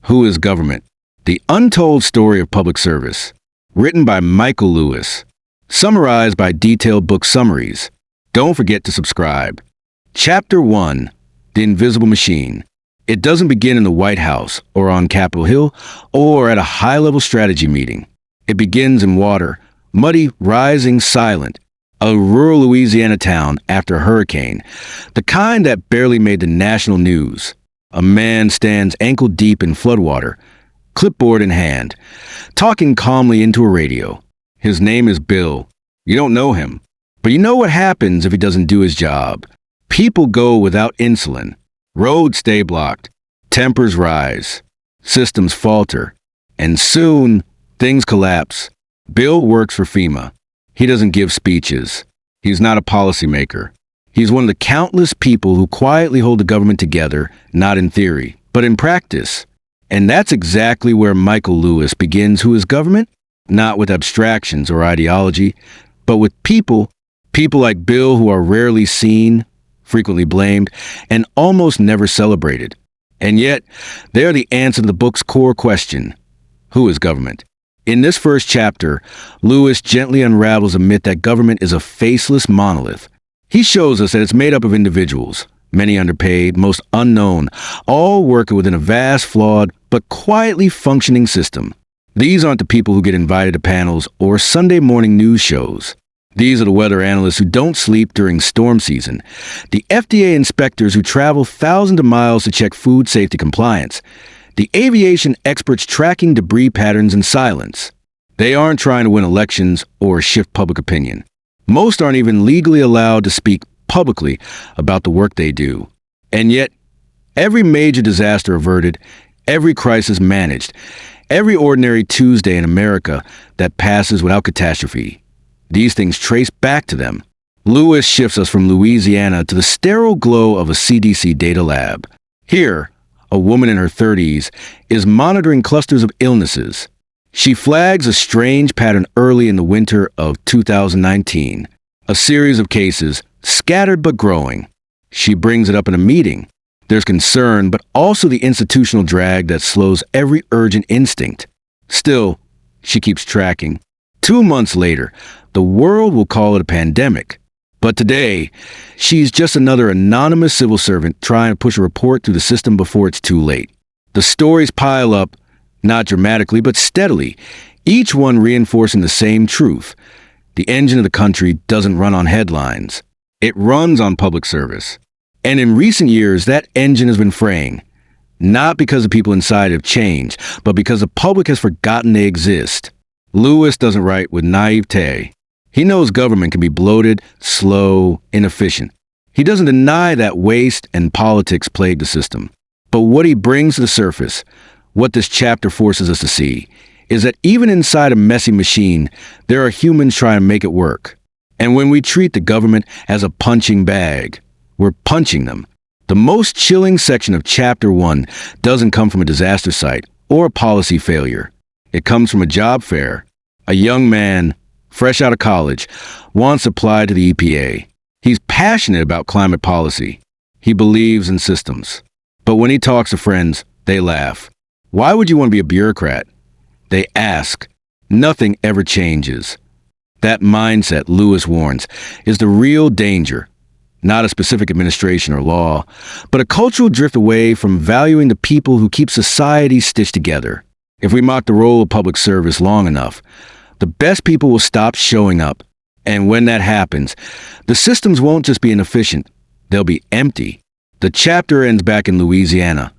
Who is Government? The Untold Story of Public Service. Written by Michael Lewis. Summarized by Detailed Book Summaries. Don't forget to subscribe. Chapter 1. The Invisible Machine. It doesn't begin in the White House, or on Capitol Hill, or at a high-level strategy meeting. It begins in water, muddy, rising, silent. A rural Louisiana town after a hurricane, the kind that barely made the national news. A man stands ankle-deep in floodwater, clipboard in hand, talking calmly into a radio. His name is Bill. You don't know him, but you know what happens if he doesn't do his job. People go without insulin. Roads stay blocked. Tempers rise. Systems falter. And soon, things collapse. Bill works for FEMA. He doesn't give speeches. He's not a policymaker. He's one of the countless people who quietly hold the government together, not in theory, but in practice. And that's exactly where Michael Lewis begins Who is Government? Not with abstractions or ideology, but with people like Bill who are rarely seen, frequently blamed, and almost never celebrated. And yet, they're the answer to the book's core question: who is government? In this first chapter, Lewis gently unravels a myth that government is a faceless monolith. He shows us that it's made up of individuals, many underpaid, most unknown, all working within a vast, flawed, but quietly functioning system. These aren't the people who get invited to panels or Sunday morning news shows. These are the weather analysts who don't sleep during storm season, the FDA inspectors who travel thousands of miles to check food safety compliance, the aviation experts tracking debris patterns in silence. They aren't trying to win elections or shift public opinion. Most aren't even legally allowed to speak publicly about the work they do. And yet, every major disaster averted, every crisis managed, every ordinary Tuesday in America that passes without catastrophe, these things trace back to them. Lewis shifts us from Louisiana to the sterile glow of a CDC data lab. Here, a woman in her 30s is monitoring clusters of illnesses. She flags a strange pattern early in the winter of 2019. A series of cases, scattered but growing. She brings it up in a meeting. There's concern, but also the institutional drag that slows every urgent instinct. Still, she keeps tracking. 2 months later, the world will call it a pandemic. But today, she's just another anonymous civil servant trying to push a report through the system before it's too late. The stories pile up, not dramatically, but steadily, each one reinforcing the same truth. The engine of the country doesn't run on headlines. It runs on public service. And in recent years, that engine has been fraying. Not because the people inside have changed, but because the public has forgotten they exist. Lewis doesn't write with naivete. He knows government can be bloated, slow, inefficient. He doesn't deny that waste and politics plague the system. But what he brings to the surface, what this chapter forces us to see, is that even inside a messy machine, there are humans trying to make it work. And when we treat the government as a punching bag, we're punching them. The most chilling section of Chapter 1 doesn't come from a disaster site or a policy failure. It comes from a job fair. A young man, fresh out of college, wants to apply to the EPA. He's passionate about climate policy. He believes in systems. But when he talks to friends, they laugh. Why would you want to be a bureaucrat? They ask. Nothing ever changes. That mindset, Lewis warns, is the real danger. Not a specific administration or law, but a cultural drift away from valuing the people who keep society stitched together. If we mock the role of public service long enough, the best people will stop showing up. And when that happens, the systems won't just be inefficient, they'll be empty. The chapter ends back in Louisiana,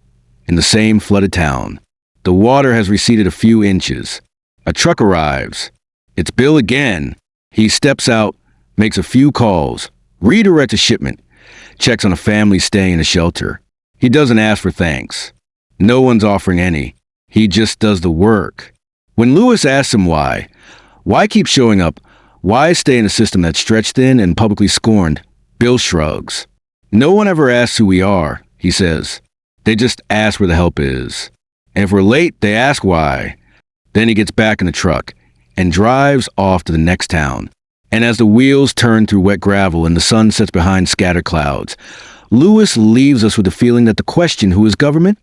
in the same flooded town. The water has receded a few inches. A truck arrives. It's Bill again. He steps out, makes a few calls, redirects a shipment, checks on a family staying in a shelter. He doesn't ask for thanks. No one's offering any. He just does the work. When Lewis asks him why keep showing up, why stay in a system that's stretched thin and publicly scorned, Bill shrugs. No one ever asks who we are, he says. They just ask where the help is. And if we're late, they ask why. Then he gets back in the truck and drives off to the next town. And as the wheels turn through wet gravel and the sun sets behind scattered clouds, Lewis leaves us with the feeling that the question, who is government,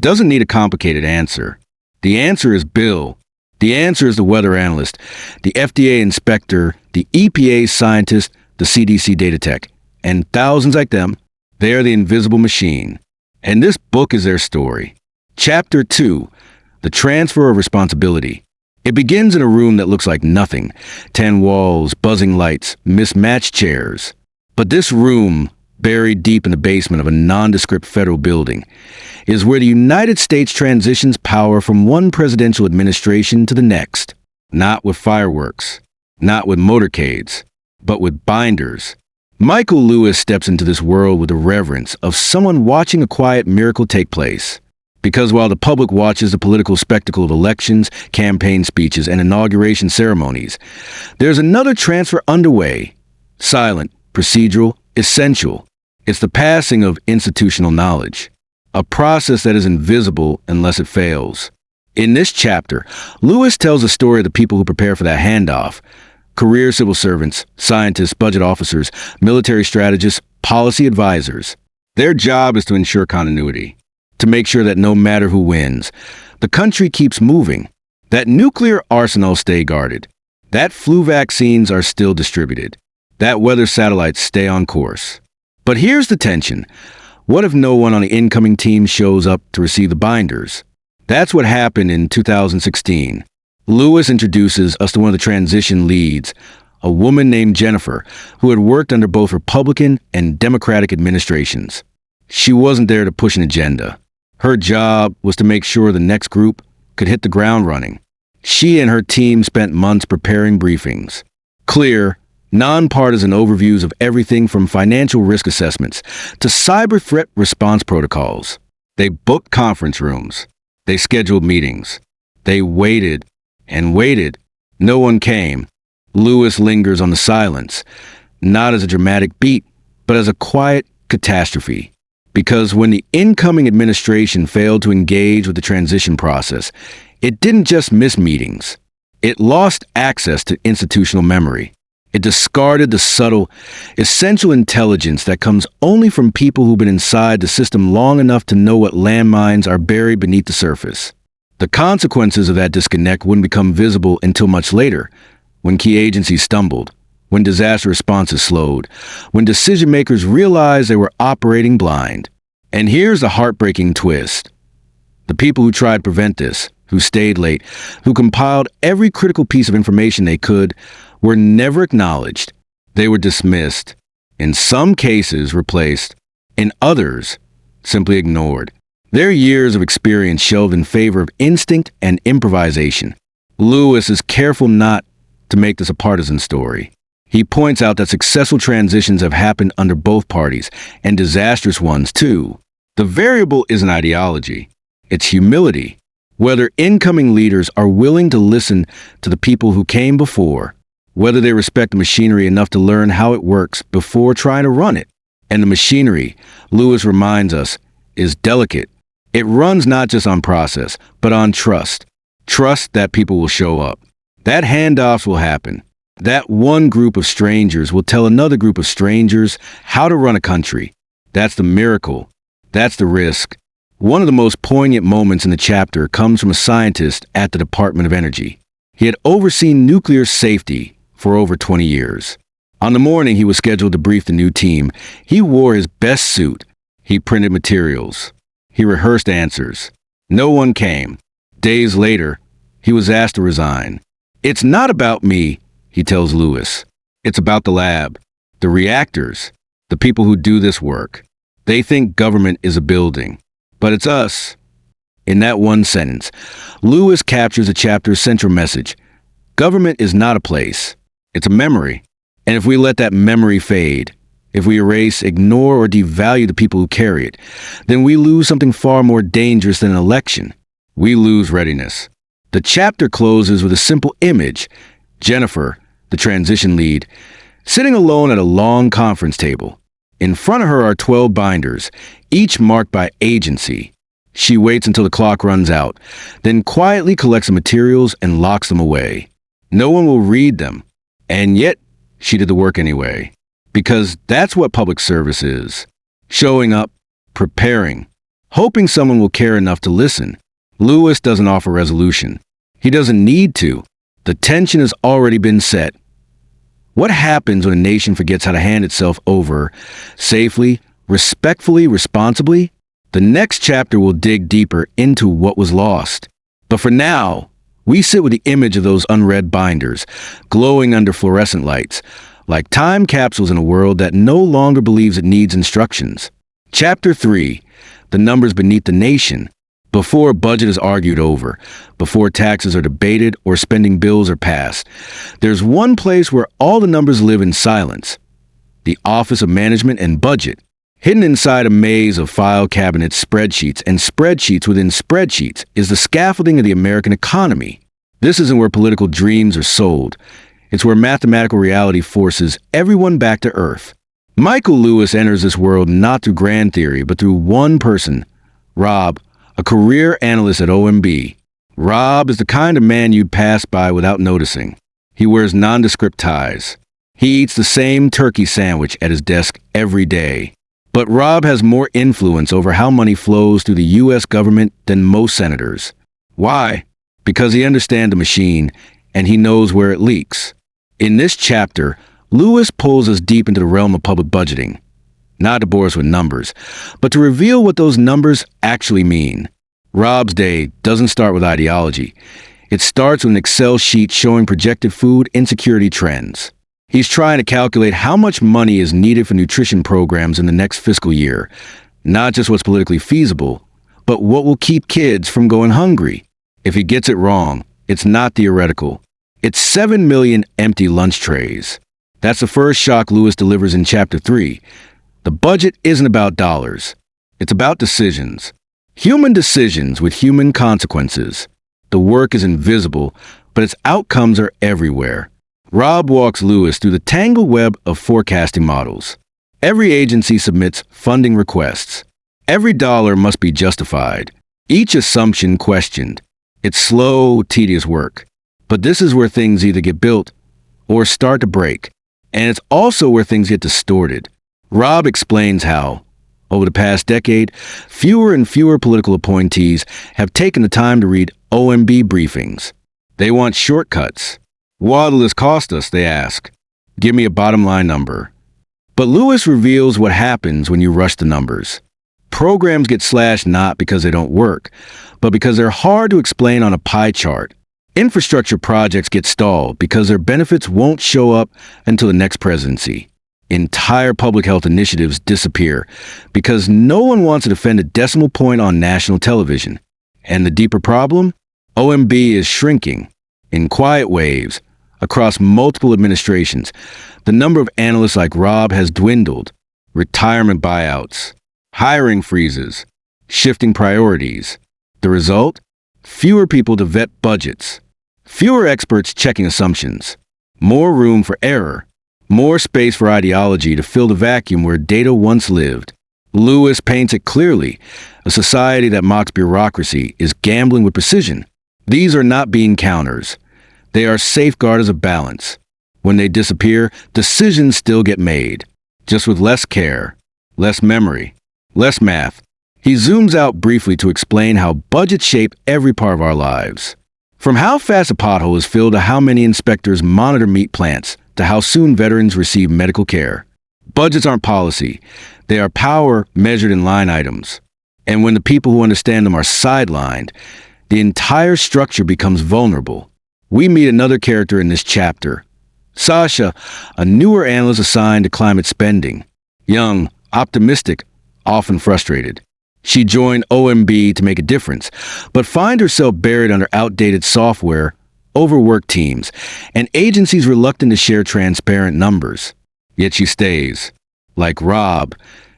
doesn't need a complicated answer. The answer is Bill. The answer is the weather analyst, the FDA inspector, the EPA scientist, the CDC data tech, and thousands like them. They are the invisible machine. And this book is their story. Chapter 2, The Transfer of Responsibility. It begins in a room that looks like nothing. 10 walls, buzzing lights, mismatched chairs. But this room, buried deep in the basement of a nondescript federal building, is where the United States transitions power from one presidential administration to the next. Not with fireworks, not with motorcades, but with binders. Michael Lewis steps into this world with the reverence of someone watching a quiet miracle take place. Because while the public watches the political spectacle of elections, campaign speeches, and inauguration ceremonies, there's another transfer underway. Silent, procedural, essential. It's the passing of institutional knowledge. A process that is invisible unless it fails. In this chapter, Lewis tells the story of the people who prepare for that handoff. Career civil servants, scientists, budget officers, military strategists, policy advisors. Their job is to ensure continuity, to make sure that no matter who wins, the country keeps moving, that nuclear arsenals stay guarded, that flu vaccines are still distributed, that weather satellites stay on course. But here's the tension. What if no one on the incoming team shows up to receive the binders? That's what happened in 2016. Lewis introduces us to one of the transition leads, a woman named Jennifer, who had worked under both Republican and Democratic administrations. She wasn't there to push an agenda. Her job was to make sure the next group could hit the ground running. She and her team spent months preparing briefings. Clear, nonpartisan overviews of everything from financial risk assessments to cyber threat response protocols. They booked conference rooms. They scheduled meetings. They waited and waited. No one came. Lewis lingers on the silence, not as a dramatic beat, but as a quiet catastrophe. Because when the incoming administration failed to engage with the transition process, it didn't just miss meetings. It lost access to institutional memory. It discarded the subtle, essential intelligence that comes only from people who've been inside the system long enough to know what landmines are buried beneath the surface. The consequences of that disconnect wouldn't become visible until much later, when key agencies stumbled, when disaster responses slowed, when decision-makers realized they were operating blind. And here's the heartbreaking twist. The people who tried to prevent this, who stayed late, who compiled every critical piece of information they could, were never acknowledged. They were dismissed, in some cases replaced, in others simply ignored. Their years of experience shelved in favor of instinct and improvisation. Lewis is careful not to make this a partisan story. He points out that successful transitions have happened under both parties, and disastrous ones too. The variable isn't ideology, it's humility. Whether incoming leaders are willing to listen to the people who came before, whether they respect the machinery enough to learn how it works before trying to run it. And the machinery, Lewis reminds us, is delicate. It runs not just on process, but on trust. Trust that people will show up. That handoffs will happen. That one group of strangers will tell another group of strangers how to run a country. That's the miracle. That's the risk. One of the most poignant moments in the chapter comes from a scientist at the Department of Energy. He had overseen nuclear safety for over 20 years. On the morning he was scheduled to brief the new team, he wore his best suit. He printed materials. He rehearsed answers. No one came. Days later, he was asked to resign. It's not about me, he tells Lewis. It's about the lab, the reactors, the people who do this work. They think government is a building, but it's us. In that one sentence, Lewis captures the chapter's central message. Government is not a place. It's a memory. And if we let that memory fade, if we erase, ignore, or devalue the people who carry it, then we lose something far more dangerous than an election. We lose readiness. The chapter closes with a simple image. Jennifer, the transition lead, sitting alone at a long conference table. In front of her are 12 binders, each marked by agency. She waits until the clock runs out, then quietly collects the materials and locks them away. No one will read them, and yet she did the work anyway. Because that's what public service is. Showing up, preparing, hoping someone will care enough to listen. Lewis doesn't offer resolution. He doesn't need to. The tension has already been set. What happens when a nation forgets how to hand itself over safely, respectfully, responsibly? The next chapter will dig deeper into what was lost. But for now, we sit with the image of those unread binders, glowing under fluorescent lights, like time capsules in a world that no longer believes it needs instructions. Chapter 3. The numbers beneath the nation. Before a budget is argued over, before taxes are debated or spending bills are passed, there's one place where all the numbers live in silence. The Office of Management and Budget. Hidden inside a maze of file cabinets, spreadsheets, and spreadsheets within spreadsheets is the scaffolding of the American economy. This isn't where political dreams are sold. It's where mathematical reality forces everyone back to earth. Michael Lewis enters this world not through grand theory, but through one person, Rob, a career analyst at OMB. Rob is the kind of man you'd pass by without noticing. He wears nondescript ties. He eats the same turkey sandwich at his desk every day. But Rob has more influence over how money flows through the U.S. government than most senators. Why? Because he understands the machine, and he knows where it leaks. In this chapter, Lewis pulls us deep into the realm of public budgeting. Not to bore us with numbers, but to reveal what those numbers actually mean. Rob's day doesn't start with ideology. It starts with an Excel sheet showing projected food insecurity trends. He's trying to calculate how much money is needed for nutrition programs in the next fiscal year. Not just what's politically feasible, but what will keep kids from going hungry. If he gets it wrong, it's not theoretical. It's 7 million empty lunch trays. That's the first shock Lewis delivers in Chapter 3. The budget isn't about dollars. It's about decisions. Human decisions with human consequences. The work is invisible, but its outcomes are everywhere. Rob walks Lewis through the tangled web of forecasting models. Every agency submits funding requests. Every dollar must be justified. Each assumption questioned. It's slow, tedious work. But this is where things either get built or start to break. And it's also where things get distorted. Rob explains how, over the past decade, fewer and fewer political appointees have taken the time to read OMB briefings. They want shortcuts. What'll this cost us, they ask. Give me a bottom line number. But Lewis reveals what happens when you rush the numbers. Programs get slashed not because they don't work, but because they're hard to explain on a pie chart. Infrastructure projects get stalled because their benefits won't show up until the next presidency. Entire public health initiatives disappear because no one wants to defend a decimal point on national television. And the deeper problem? OMB is shrinking. In quiet waves, across multiple administrations, the number of analysts like Rob has dwindled. Retirement buyouts, hiring freezes, shifting priorities. The result? Fewer people to vet budgets, fewer experts checking assumptions, more room for error, more space for ideology to fill the vacuum where data once lived. Lewis paints it clearly. A society that mocks bureaucracy is gambling with precision. These are not bean counters. They are safeguarders of balance. When they disappear, decisions still get made, just with less care, less memory, less math. He zooms out briefly to explain how budgets shape every part of our lives. From how fast a pothole is filled to how many inspectors monitor meat plants to how soon veterans receive medical care. Budgets aren't policy. They are power measured in line items. And when the people who understand them are sidelined, the entire structure becomes vulnerable. We meet another character in this chapter. Sasha, a newer analyst assigned to climate spending. Young, optimistic, often frustrated. She joined OMB to make a difference, but finds herself buried under outdated software, overworked teams, and agencies reluctant to share transparent numbers. Yet she stays. Like Rob,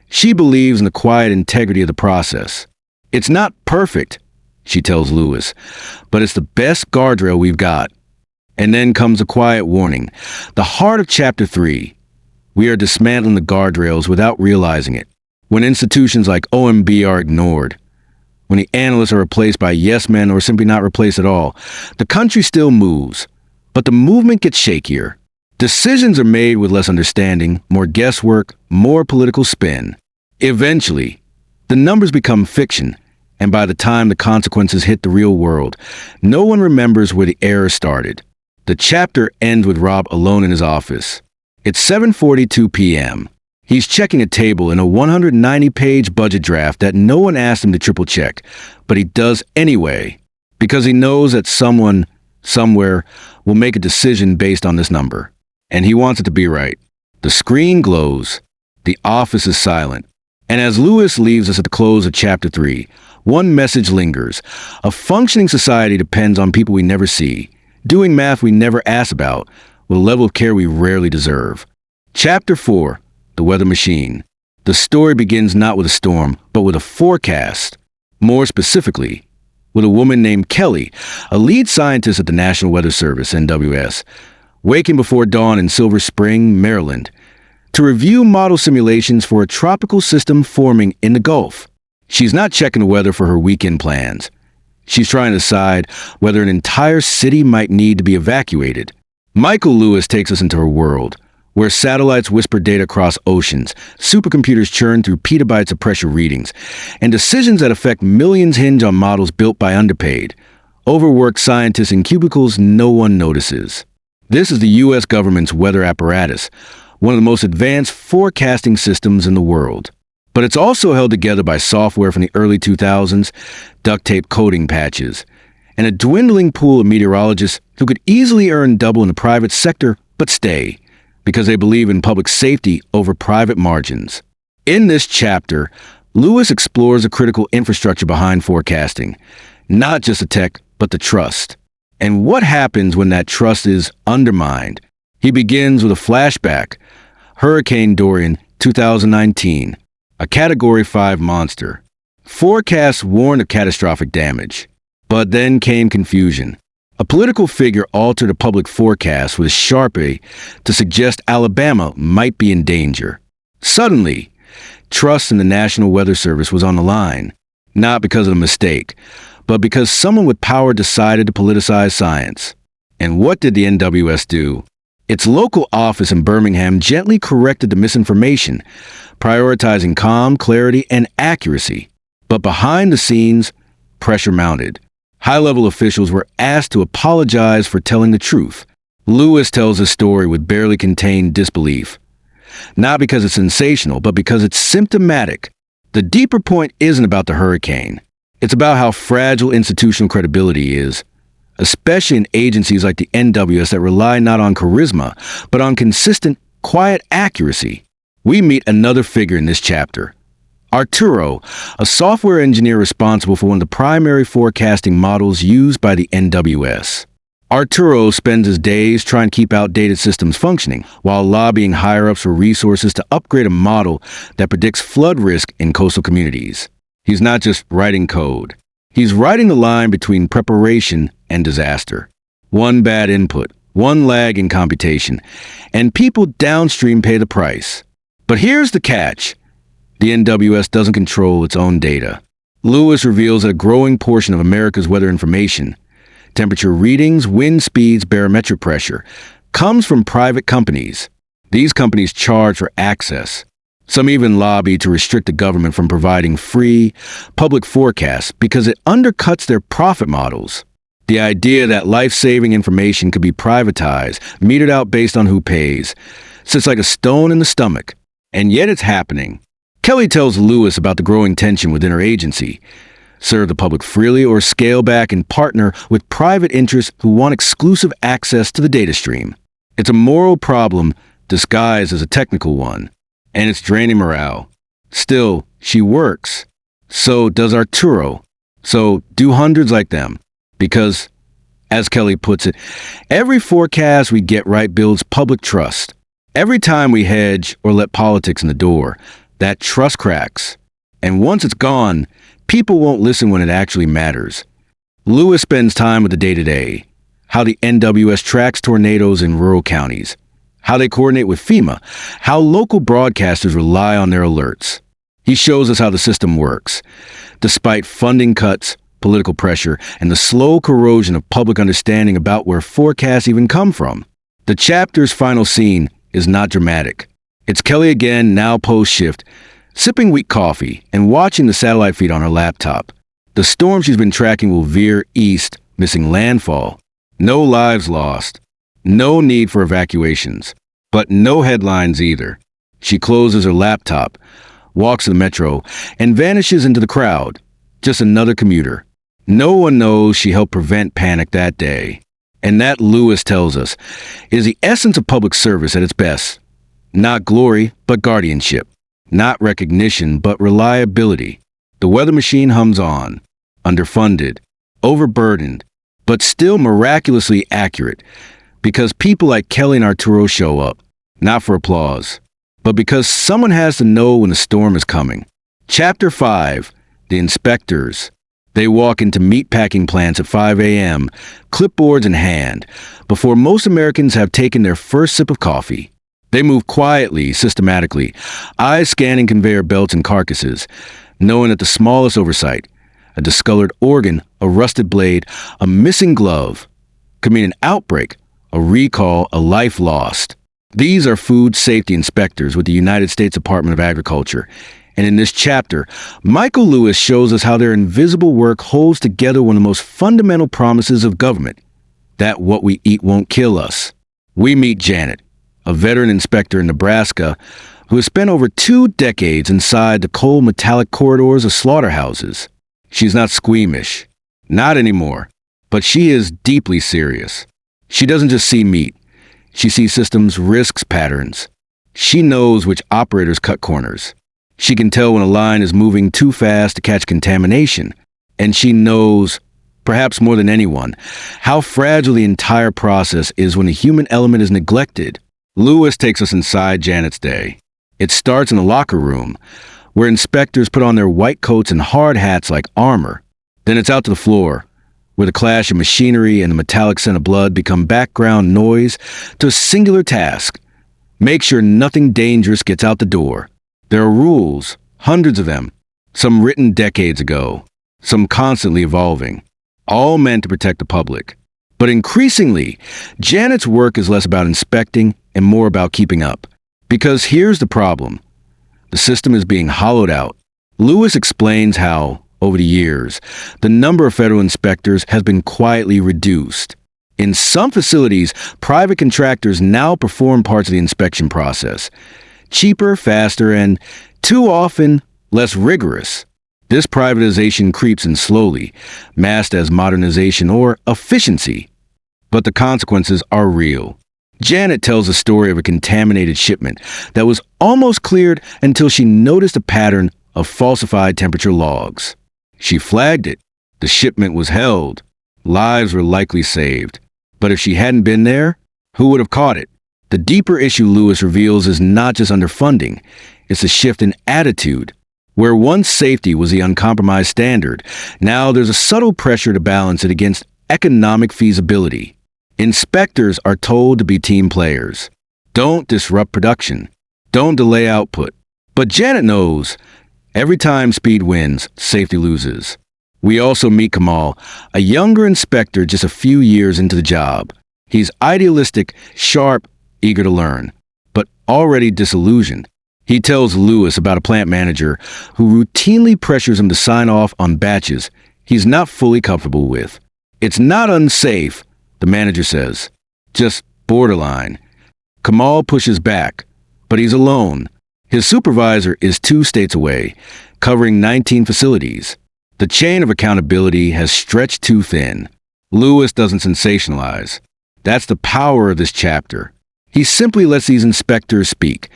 she believes in the quiet integrity of the process. It's not perfect, she tells Lewis, but it's the best guardrail we've got. And then comes a quiet warning, the heart of Chapter 3. We are dismantling the guardrails without realizing it. When institutions like OMB are ignored, when the analysts are replaced by yes men or simply not replaced at all, the country still moves, but the movement gets shakier. Decisions are made with less understanding, more guesswork, more political spin. Eventually, The numbers become fiction, and by the time the consequences hit the real world, no one remembers where the error started. The chapter ends with Rob alone in his office. It's 7:42 p.m. He's checking a table in a 190-page budget draft that no one asked him to triple-check, but he does anyway, because he knows that someone, somewhere, will make a decision based on this number. And he wants it to be right. The screen glows. The office is silent. And as Lewis leaves us at the close of Chapter 3, one message lingers. A functioning society depends on people we never see, doing math we never ask about, with a level of care we rarely deserve. Chapter 4, The Weather Machine. The story begins not with a storm, but with a forecast. More specifically, with a woman named Kelly, a lead scientist at the National Weather Service, NWS, waking before dawn in Silver Spring, Maryland, to review model simulations for a tropical system forming in the Gulf. She's not checking the weather for her weekend plans. She's trying to decide whether an entire city might need to be evacuated. Michael Lewis takes us into her world, where satellites whisper data across oceans, supercomputers churn through petabytes of pressure readings, and decisions that affect millions hinge on models built by underpaid, overworked scientists in cubicles no one notices. This is the U.S. government's weather apparatus, one of the most advanced forecasting systems in the world. But it's also held together by software from the early 2000s, duct tape coding patches, and a dwindling pool of meteorologists who could easily earn double in the private sector but stay, because they believe in public safety over private margins. In this chapter, Lewis explores the critical infrastructure behind forecasting, not just the tech, but the trust. And what happens when that trust is undermined? He begins with a flashback. Hurricane Dorian, 2019, a Category 5 monster. Forecasts warned of catastrophic damage. But then came confusion. A political figure altered a public forecast with a Sharpie to suggest Alabama might be in danger. Suddenly, trust in the National Weather Service was on the line, not because of a mistake, but because someone with power decided to politicize science. And what did the NWS do? Its local office in Birmingham gently corrected the misinformation, prioritizing calm, clarity, and accuracy. But behind the scenes, pressure mounted. High-level officials were asked to apologize for telling the truth. Lewis tells his story with barely contained disbelief. Not because it's sensational, but because it's symptomatic. The deeper point isn't about the hurricane. It's about how fragile institutional credibility is, especially in agencies like the NWS that rely not on charisma, but on consistent, quiet accuracy. We meet another figure in this chapter. Arturo, a software engineer responsible for one of the primary forecasting models used by the NWS. Arturo spends his days trying to keep outdated systems functioning, while lobbying higher-ups for resources to upgrade a model that predicts flood risk in coastal communities. He's not just writing code. He's writing the line between preparation and disaster. One bad input, one lag in computation, and people downstream pay the price. But here's the catch. The NWS doesn't control its own data. Lewis reveals that a growing portion of America's weather information, temperature readings, wind speeds, barometric pressure, comes from private companies. These companies charge for access. Some even lobby to restrict the government from providing free, public forecasts because it undercuts their profit models. The idea that life-saving information could be privatized, metered out based on who pays, sits like a stone in the stomach. And yet it's happening. Kelly tells Lewis about the growing tension within her agency. Serve the public freely or scale back and partner with private interests who want exclusive access to the data stream. It's a moral problem disguised as a technical one, and it's draining morale. Still, she works. So does Arturo. So do hundreds like them. Because, as Kelly puts it, every forecast we get right builds public trust. Every time we hedge or let politics in the door, that trust cracks. And once it's gone, people won't listen when it actually matters. Lewis spends time with the day-to-day, how the NWS tracks tornadoes in rural counties, how they coordinate with FEMA, how local broadcasters rely on their alerts. He shows us how the system works. Despite funding cuts, political pressure, and the slow corrosion of public understanding about where forecasts even come from. The chapter's final scene is not dramatic. It's Kelly again, now post-shift, sipping weak coffee and watching the satellite feed on her laptop. The storm she's been tracking will veer east, missing landfall. No lives lost. No need for evacuations. But no headlines either. She closes her laptop, walks to the metro, and vanishes into the crowd. Just another commuter. No one knows she helped prevent panic that day. And that, Lewis tells us, is the essence of public service at its best. Not glory, but guardianship. Not recognition, but reliability. The weather machine hums on. Underfunded, overburdened, but still miraculously accurate. Because people like Kelly and Arturo show up. Not for applause, but because someone has to know when the storm is coming. Chapter 5. The Inspectors. They walk into meatpacking plants at 5 a.m., clipboards in hand, before most Americans have taken their first sip of coffee. They move quietly, systematically, eyes scanning conveyor belts and carcasses, knowing that the smallest oversight, a discolored organ, a rusted blade, a missing glove, could mean an outbreak, a recall, a life lost. These are food safety inspectors with the United States Department of Agriculture. And in this chapter, Michael Lewis shows us how their invisible work holds together one of the most fundamental promises of government, that what we eat won't kill us. We meet Janet, a veteran inspector in Nebraska who has spent over 2 decades inside the cold metallic corridors of slaughterhouses. She's not squeamish. Not anymore. But she is deeply serious. She doesn't just see meat. She sees systems, risks, patterns. She knows which operators cut corners. She can tell when a line is moving too fast to catch contamination. And she knows, perhaps more than anyone, how fragile the entire process is when the human element is neglected. Lewis takes us inside Janet's day. It starts in the locker room, where inspectors put on their white coats and hard hats like armor. Then it's out to the floor, where the clash of machinery and the metallic scent of blood become background noise to a singular task. Make sure nothing dangerous gets out the door. There are rules, hundreds of them, some written decades ago, some constantly evolving, all meant to protect the public. But increasingly, Janet's work is less about inspecting and more about keeping up. Because here's the problem. The system is being hollowed out. Lewis explains how, over the years, the number of federal inspectors has been quietly reduced. In some facilities, private contractors now perform parts of the inspection process. Cheaper, faster, and, too often, less rigorous. This privatization creeps in slowly, masked as modernization or efficiency. But the consequences are real. Janet tells the story of a contaminated shipment that was almost cleared until she noticed a pattern of falsified temperature logs. She flagged it. The shipment was held. Lives were likely saved. But if she hadn't been there, who would have caught it? The deeper issue Lewis reveals is not just underfunding, it's a shift in attitude. Where once safety was the uncompromised standard, now there's a subtle pressure to balance it against economic feasibility. Inspectors are told to be team players. Don't disrupt production. Don't delay output. But Janet knows, every time speed wins, safety loses. We also meet Kamal, a younger inspector just a few years into the job. He's idealistic, sharp, eager to learn, but already disillusioned. He tells Lewis about a plant manager who routinely pressures him to sign off on batches he's not fully comfortable with. It's not unsafe, the manager says, just borderline. Kamal pushes back, but he's alone. His supervisor is 2 states away, covering 19 facilities. The chain of accountability has stretched too thin. Lewis doesn't sensationalize. That's the power of this chapter. He simply lets these inspectors speak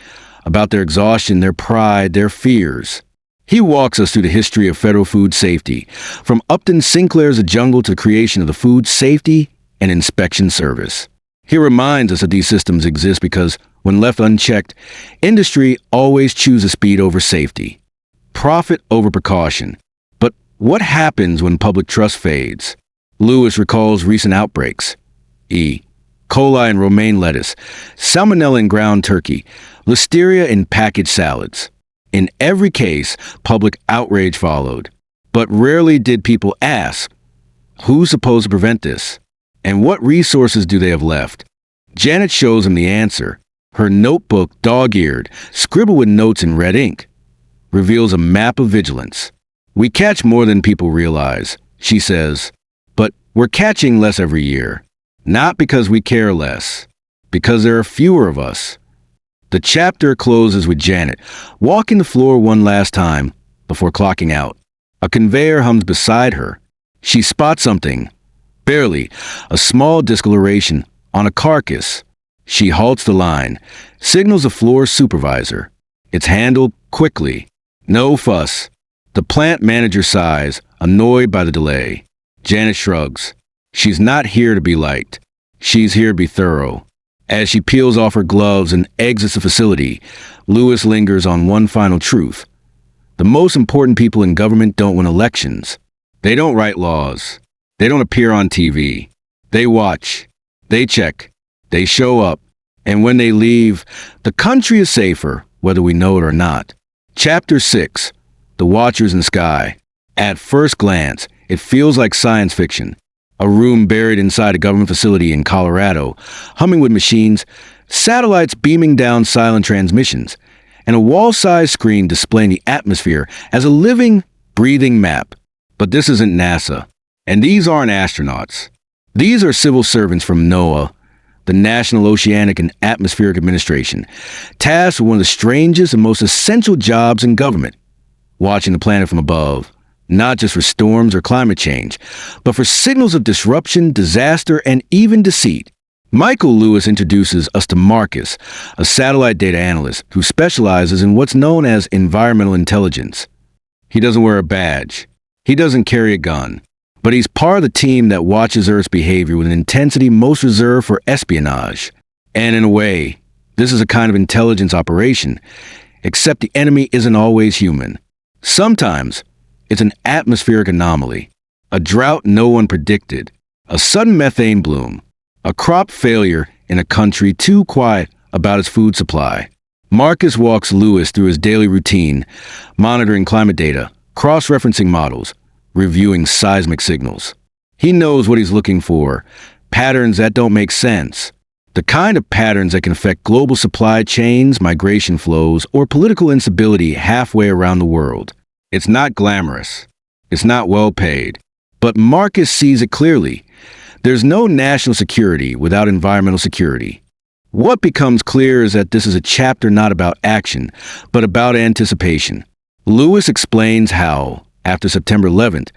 about their exhaustion, their pride, their fears. He walks us through the history of federal food safety, from Upton Sinclair's A Jungle to the creation of the Food Safety and Inspection Service. He reminds us that these systems exist because, when left unchecked, industry always chooses speed over safety, profit over precaution. But what happens when public trust fades? Lewis recalls recent outbreaks. E. coli in romaine lettuce, salmonella in ground turkey, listeria in packaged salads. In every case, public outrage followed. But rarely did people ask, who's supposed to prevent this? And what resources do they have left? Janet shows him the answer. Her notebook, dog-eared, scribbled with notes in red ink. reveals a map of vigilance. We catch more than people realize, she says, but we're catching less every year. Not because we care less, because there are fewer of us. The chapter closes with Janet walking the floor one last time before clocking out. A conveyor hums beside her. She spots something, barely, a small discoloration on a carcass. She halts the line, signals the floor supervisor. It's handled quickly. No fuss. The plant manager sighs, annoyed by the delay. Janet shrugs. She's not here to be liked. She's here to be thorough. As she peels off her gloves and exits the facility, Lewis lingers on one final truth. The most important people in government don't win elections. They don't write laws. They don't appear on TV. They watch. They check. They show up. And when they leave, the country is safer, whether we know it or not. Chapter 6. The Watchers in the Sky. At first glance, it feels like science fiction. A room buried inside a government facility in Colorado, humming with machines, satellites beaming down silent transmissions, and a wall-sized screen displaying the atmosphere as a living, breathing map. But this isn't NASA, and these aren't astronauts. These are civil servants from NOAA, the National Oceanic and Atmospheric Administration, tasked with one of the strangest and most essential jobs in government, watching the planet from above. Not just for storms or climate change, but for signals of disruption, disaster, and even deceit. Michael Lewis introduces us to Marcus, a satellite data analyst who specializes in what's known as environmental intelligence. He doesn't wear a badge. He doesn't carry a gun. But he's part of the team that watches Earth's behavior with an intensity most reserved for espionage. And in a way, this is a kind of intelligence operation, except the enemy isn't always human. Sometimes, it's an atmospheric anomaly, a drought no one predicted, a sudden methane bloom, a crop failure in a country too quiet about its food supply. Marcus walks Lewis through his daily routine, monitoring climate data, cross-referencing models, reviewing seismic signals. He knows what he's looking for, patterns that don't make sense, the kind of patterns that can affect global supply chains, migration flows, or political instability halfway around the world. It's not glamorous. It's not well paid. But Marcus sees it clearly. There's no national security without environmental security. What becomes clear is that this is a chapter not about action, but about anticipation. Lewis explains how, after September 11th,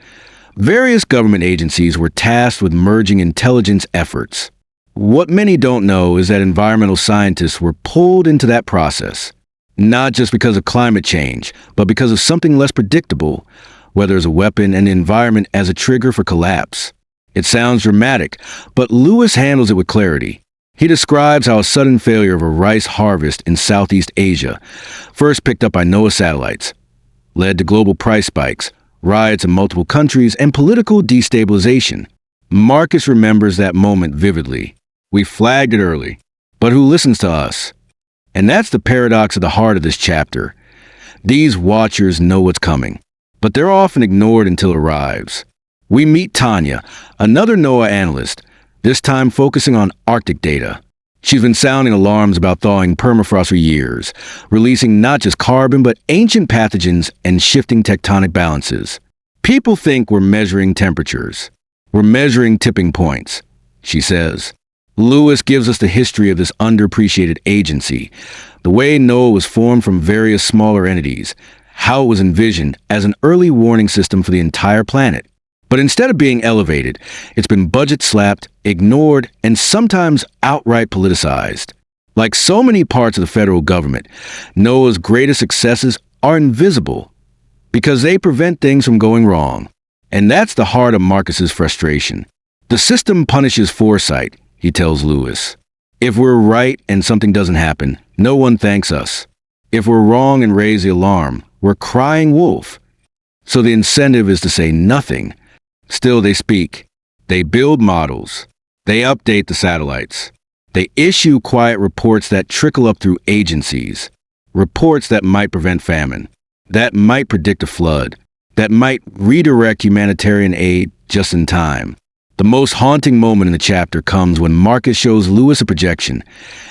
various government agencies were tasked with merging intelligence efforts. What many don't know is that environmental scientists were pulled into that process. Not just because of climate change, but because of something less predictable, whether as a weapon and the environment as a trigger for collapse. It sounds dramatic, but Lewis handles it with clarity. He describes how a sudden failure of a rice harvest in Southeast Asia, first picked up by NOAA satellites, led to global price spikes, riots in multiple countries, and political destabilization. Marcus remembers that moment vividly. We flagged it early, but who listens to us? And that's the paradox of the heart of this chapter. These watchers know what's coming, but they're often ignored until it arrives. We meet Tanya, another NOAA analyst, this time focusing on Arctic data. She's been sounding alarms about thawing permafrost for years, releasing not just carbon but ancient pathogens and shifting tectonic balances. People think we're measuring temperatures. We're measuring tipping points, she says. Lewis gives us the history of this underappreciated agency, the way NOAA was formed from various smaller entities, how it was envisioned as an early warning system for the entire planet. But instead of being elevated, it's been budget-slapped, ignored, and sometimes outright politicized. Like so many parts of the federal government, NOAA's greatest successes are invisible because they prevent things from going wrong. And that's the heart of Marcus's frustration. The system punishes foresight, he tells Lewis. If we're right and something doesn't happen, no one thanks us. If we're wrong and raise the alarm, we're crying wolf. So the incentive is to say nothing. Still they speak. They build models. They update the satellites. They issue quiet reports that trickle up through agencies. Reports that might prevent famine, that might predict a flood, that might redirect humanitarian aid just in time. The most haunting moment in the chapter comes when Marcus shows Lewis a projection,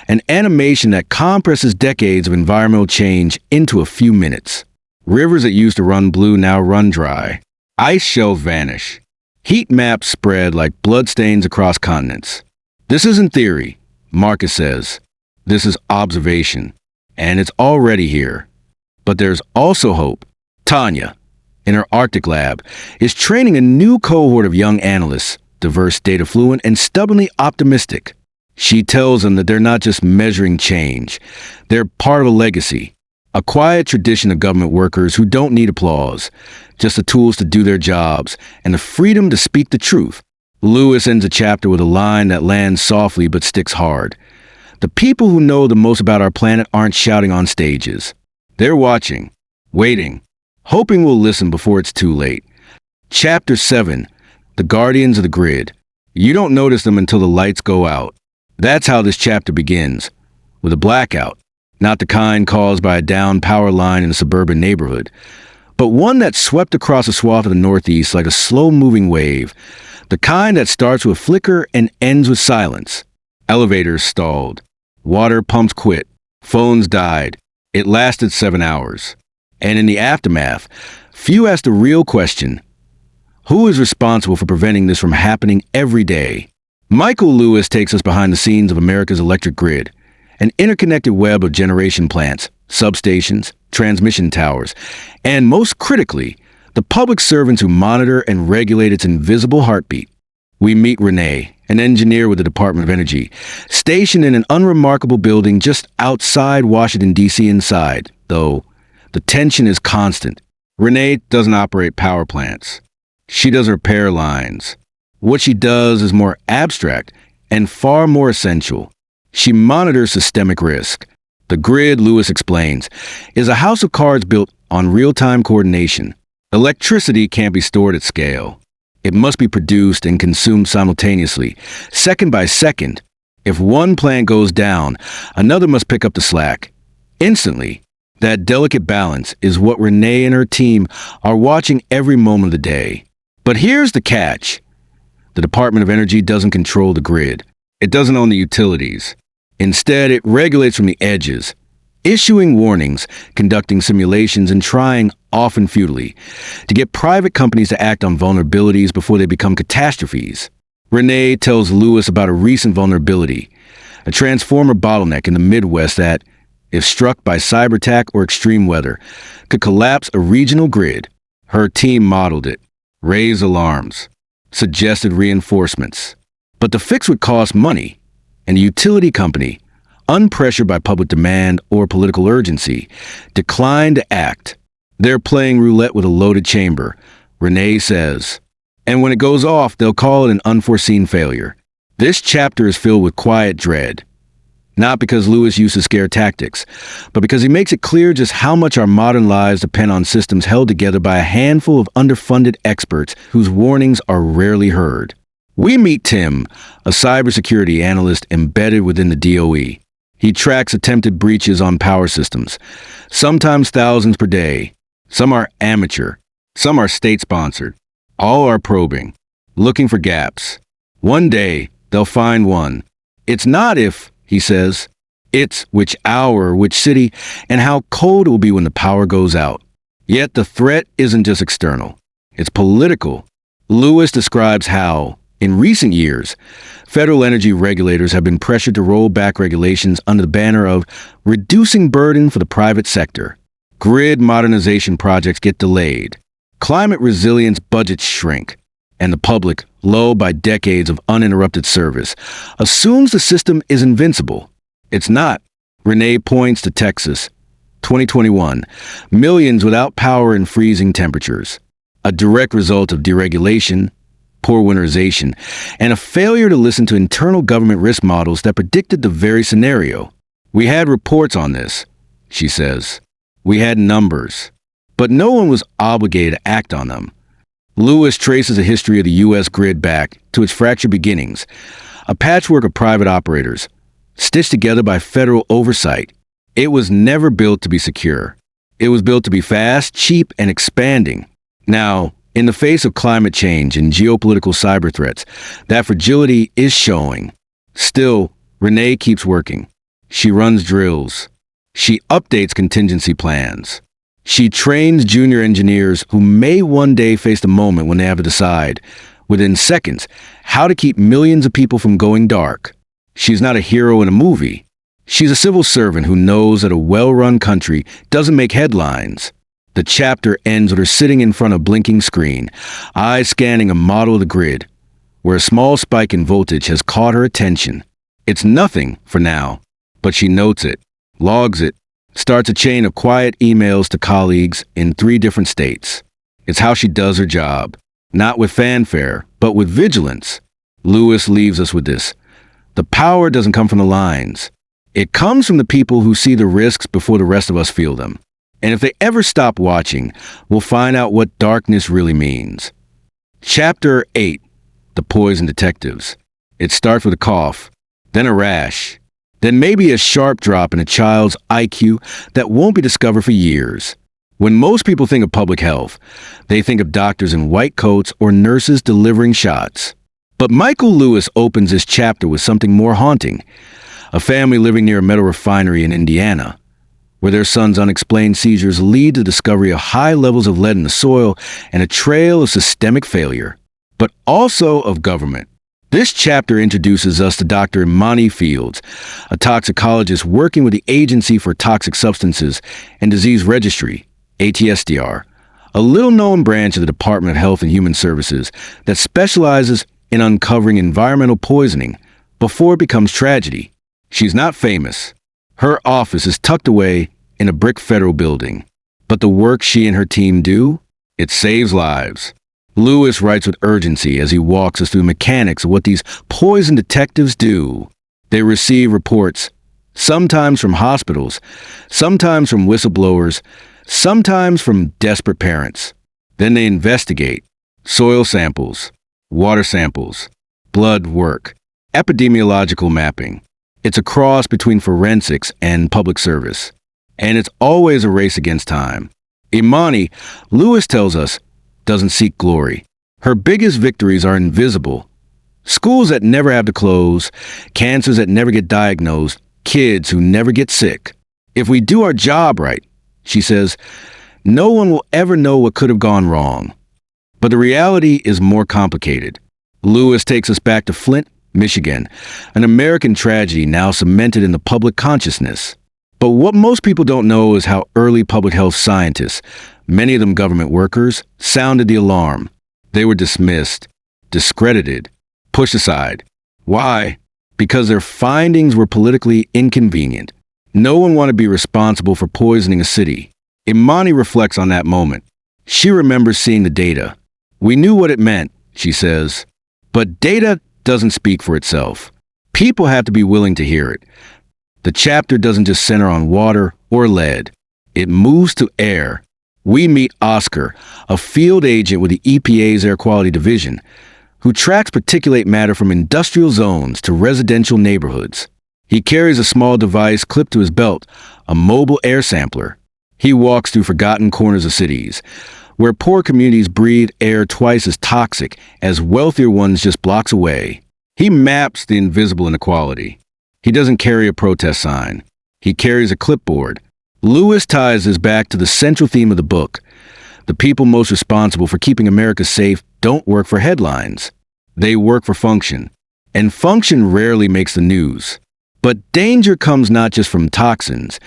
an animation that compresses decades of environmental change into a few minutes. Rivers that used to run blue now run dry. Ice shelves vanish. Heat maps spread like bloodstains across continents. This isn't theory, Marcus says. This is observation. And it's already here. But there's also hope. Tanya, in her Arctic lab, is training a new cohort of young analysts, diverse, data fluent, and stubbornly optimistic. She tells them that they're not just measuring change. They're part of a legacy, a quiet tradition of government workers who don't need applause, just the tools to do their jobs and the freedom to speak the truth. Lewis ends a chapter with a line that lands softly but sticks hard. The people who know the most about our planet aren't shouting on stages. They're watching, waiting, hoping we'll listen before it's too late. Chapter 7, The Guardians of the Grid. You don't notice them until the lights go out. That's how this chapter begins, with a blackout, not the kind caused by a downed power line in a suburban neighborhood, but one that swept across a swath of the Northeast like a slow-moving wave, the kind that starts with a flicker and ends with silence. Elevators stalled. Water pumps quit. Phones died. It lasted 7 hours. And in the aftermath, few asked the real question: who is responsible for preventing this from happening every day? Michael Lewis takes us behind the scenes of America's electric grid, an interconnected web of generation plants, substations, transmission towers, and most critically, the public servants who monitor and regulate its invisible heartbeat. We meet Renee, an engineer with the Department of Energy, stationed in an unremarkable building just outside Washington, D.C. inside, though the tension is constant. Renee doesn't operate power plants. She doesn't repair lines. What she does is more abstract and far more essential. She monitors systemic risk. The grid, Lewis explains, is a house of cards built on real-time coordination. Electricity can't be stored at scale. It must be produced and consumed simultaneously, second by second. If one plant goes down, another must pick up the slack. Instantly. That delicate balance is what Renee and her team are watching every moment of the day. But here's the catch. The Department of Energy doesn't control the grid. It doesn't own the utilities. Instead, it regulates from the edges, issuing warnings, conducting simulations, and trying, often futilely, to get private companies to act on vulnerabilities before they become catastrophes. Renee tells Lewis about a recent vulnerability, a transformer bottleneck in the Midwest that, if struck by cyber attack or extreme weather, could collapse a regional grid. Her team modeled it, raised alarms, suggested reinforcements. But the fix would cost money, and the utility company, unpressured by public demand or political urgency, declined to act. They're playing roulette with a loaded chamber, Renee says. And when it goes off, they'll call it an unforeseen failure. This chapter is filled with quiet dread. Not because Lewis uses scare tactics, but because he makes it clear just how much our modern lives depend on systems held together by a handful of underfunded experts whose warnings are rarely heard. We meet Tim, a cybersecurity analyst embedded within the DOE. He tracks attempted breaches on power systems, sometimes thousands per day. Some are amateur, some are state-sponsored. All are probing, looking for gaps. One day, they'll find one. It's not if, he says, it's which hour, which city, and how cold it will be when the power goes out. Yet the threat isn't just external. It's political. Lewis describes how, in recent years, federal energy regulators have been pressured to roll back regulations under the banner of reducing burden for the private sector. Grid modernization projects get delayed. Climate resilience budgets shrink. And the public, lulled by decades of uninterrupted service, assumes the system is invincible. It's not. Renee points to Texas, 2021, millions without power in freezing temperatures, a direct result of deregulation, poor winterization, and a failure to listen to internal government risk models that predicted the very scenario. We had reports on this, she says. We had numbers, but no one was obligated to act on them. Lewis traces a history of the U.S. grid back to its fractured beginnings, a patchwork of private operators, stitched together by federal oversight. It was never built to be secure. It was built to be fast, cheap, and expanding. Now, in the face of climate change and geopolitical cyber threats, that fragility is showing. Still, Renee keeps working. She runs drills. She updates contingency plans. She trains junior engineers who may one day face the moment when they have to decide, within seconds, how to keep millions of people from going dark. She's not a hero in a movie. She's a civil servant who knows that a well-run country doesn't make headlines. The chapter ends with her sitting in front of a blinking screen, eyes scanning a model of the grid, where a small spike in voltage has caught her attention. It's nothing for now, but she notes it, logs it, starts a chain of quiet emails to colleagues in 3 different states. It's how she does her job, not with fanfare, but with vigilance. Lewis leaves us with this. The power doesn't come from the lines. It comes from the people who see the risks before the rest of us feel them. And if they ever stop watching, we'll find out what darkness really means. Chapter 8. The Poison Detectives. It starts with a cough, then a rash, then maybe a sharp drop in a child's IQ that won't be discovered for years. When most people think of public health, they think of doctors in white coats or nurses delivering shots. But Michael Lewis opens this chapter with something more haunting. A family living near a metal refinery in Indiana, where their son's unexplained seizures lead to the discovery of high levels of lead in the soil and a trail of systemic failure, but also of government. This chapter introduces us to Dr. Imani Fields, a toxicologist working with the Agency for Toxic Substances and Disease Registry, ATSDR, a little-known branch of the Department of Health and Human Services that specializes in uncovering environmental poisoning before it becomes tragedy. She's not famous. Her office is tucked away in a brick federal building. But the work she and her team do, it saves lives. Lewis writes with urgency as he walks us through the mechanics of what these poison detectives do. They receive reports, sometimes from hospitals, sometimes from whistleblowers, sometimes from desperate parents. Then they investigate. Soil samples, water samples, blood work, epidemiological mapping. It's a cross between forensics and public service. And it's always a race against time. Imani, Lewis tells us, doesn't seek glory. Her biggest victories are invisible. Schools that never have to close, cancers that never get diagnosed, kids who never get sick. If we do our job right, she says, no one will ever know what could have gone wrong. But the reality is more complicated. Lewis takes us back to Flint, Michigan, an American tragedy now cemented in the public consciousness. But what most people don't know is how early public health scientists, many of them government workers, sounded the alarm. They were dismissed, discredited, pushed aside. Why? Because their findings were politically inconvenient. No one wanted to be responsible for poisoning a city. Imani reflects on that moment. She remembers seeing the data. We knew what it meant, she says. But data doesn't speak for itself. People have to be willing to hear it. The chapter doesn't just center on water or lead. It moves to air. We meet Oscar, a field agent with the EPA's Air Quality Division, who tracks particulate matter from industrial zones to residential neighborhoods. He carries a small device clipped to his belt, a mobile air sampler. He walks through forgotten corners of cities, where poor communities breathe air twice as toxic as wealthier ones just blocks away. He maps the invisible inequality. He doesn't carry a protest sign. He carries a clipboard. Lewis ties this back to the central theme of the book. The people most responsible for keeping America safe don't work for headlines. They work for function. And function rarely makes the news. But danger comes not just from toxins.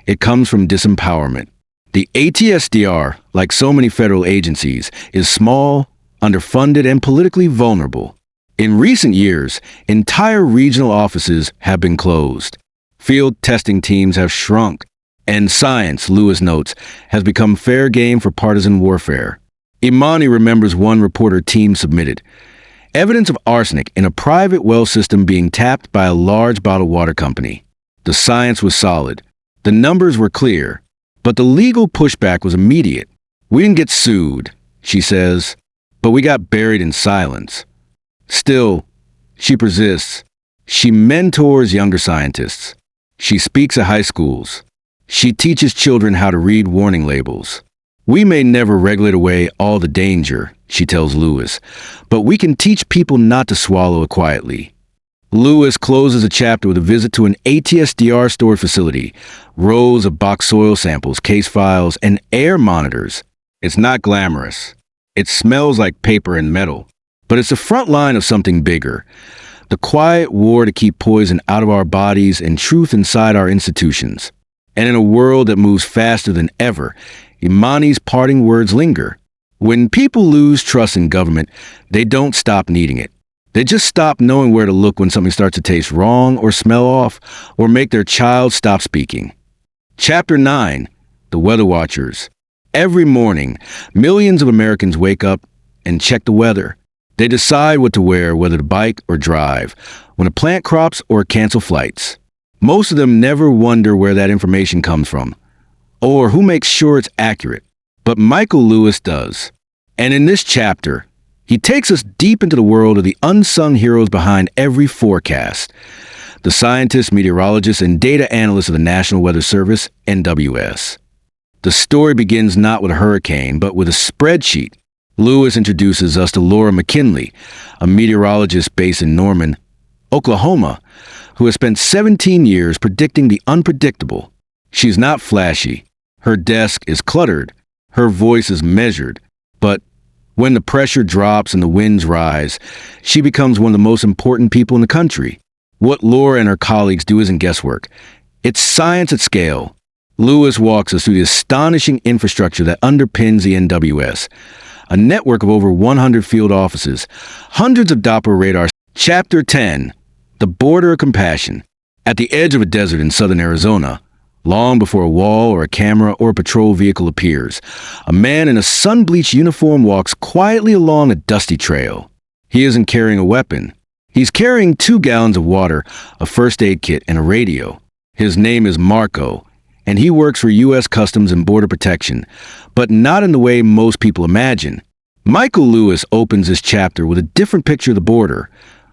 It comes from disempowerment. The ATSDR, like so many federal agencies, is small, underfunded, and politically vulnerable. In recent years, entire regional offices have been closed. Field testing teams have shrunk. And science, Lewis notes, has become fair game for partisan warfare. Imani remembers one report her team submitted. Evidence of arsenic in a private well system being tapped by a large bottled water company. The science was solid. The numbers were clear. But the legal pushback was immediate. We didn't get sued, she says, but we got buried in silence. Still, she persists. She mentors younger scientists. She speaks at high schools. She teaches children how to read warning labels. We may never regulate away all the danger, she tells Lewis, but we can teach people not to swallow it quietly. Lewis closes a chapter with a visit to an ATSDR storage facility, rows of box soil samples, case files, and air monitors. It's not glamorous. It smells like paper and metal. But it's the front line of something bigger. The quiet war to keep poison out of our bodies and truth inside our institutions. And in a world that moves faster than ever, Imani's parting words linger. When people lose trust in government, they don't stop needing it. They just stop knowing where to look when something starts to taste wrong or smell off or make their child stop speaking. Chapter 9. The Weather Watchers. Every morning, millions of Americans wake up and check the weather. They decide what to wear, whether to bike or drive, when to plant crops or cancel flights. Most of them never wonder where that information comes from, or who makes sure it's accurate. But Michael Lewis does. And in this chapter, he takes us deep into the world of the unsung heroes behind every forecast. The scientists, meteorologists, and data analysts of the National Weather Service, NWS. The story begins not with a hurricane, but with a spreadsheet. Lewis introduces us to Laura McKinley, a meteorologist based in Norman, Oklahoma, who has spent 17 years predicting the unpredictable. She's not flashy. Her desk is cluttered. Her voice is measured. But when the pressure drops and the winds rise, she becomes one of the most important people in the country. What Laura and her colleagues do isn't guesswork. It's science at scale. Lewis walks us through the astonishing infrastructure that underpins the NWS. A network of over 100 field offices, hundreds of Doppler radars. Chapter 10. The Border of Compassion. At the edge of a desert in southern Arizona, long before a wall or a camera or a patrol vehicle appears, a man in a sun-bleached uniform walks quietly along a dusty trail. He isn't carrying a weapon. He's carrying 2 gallons of water, a first aid kit, and a radio. His name is Marco, and he works for U.S. Customs and Border Protection, but not in the way most people imagine. Michael Lewis opens this chapter with a different picture of the border,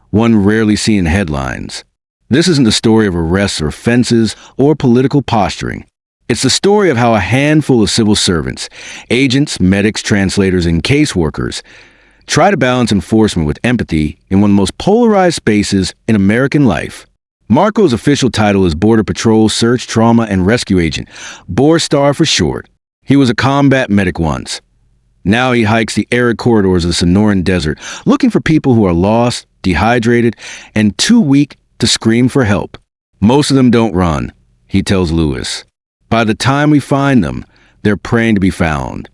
one rarely seen in headlines. This isn't the story of arrests or fences or political posturing. It's the story of how a handful of civil servants, agents, medics, translators, and caseworkers try to balance enforcement with empathy in one of the most polarized spaces in American life. Marco's official title is Border Patrol Search, Trauma, and Rescue Agent, BORSTAR for short. He was a combat medic once. Now he hikes the arid corridors of the Sonoran Desert, looking for people who are lost, dehydrated, and too weak to scream for help. Most of them don't run, he tells Lewis. By the time we find them, they're praying to be found.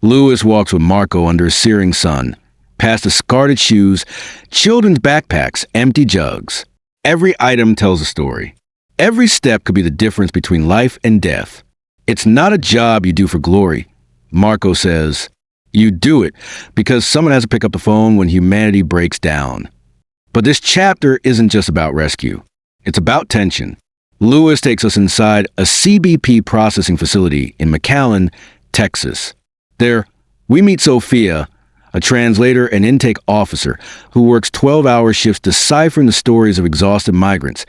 Lewis walks with Marco under a searing sun, past discarded shoes, children's backpacks, empty jugs. Every item tells a story. Every step could be the difference between life and death. It's not a job you do for glory, Marco says. You do it because someone has to pick up the phone when humanity breaks down. But this chapter isn't just about rescue. It's about tension. Lewis takes us inside a CBP processing facility in McAllen, Texas. There, we meet Sophia, a translator and intake officer who works 12-hour shifts deciphering the stories of exhausted migrants,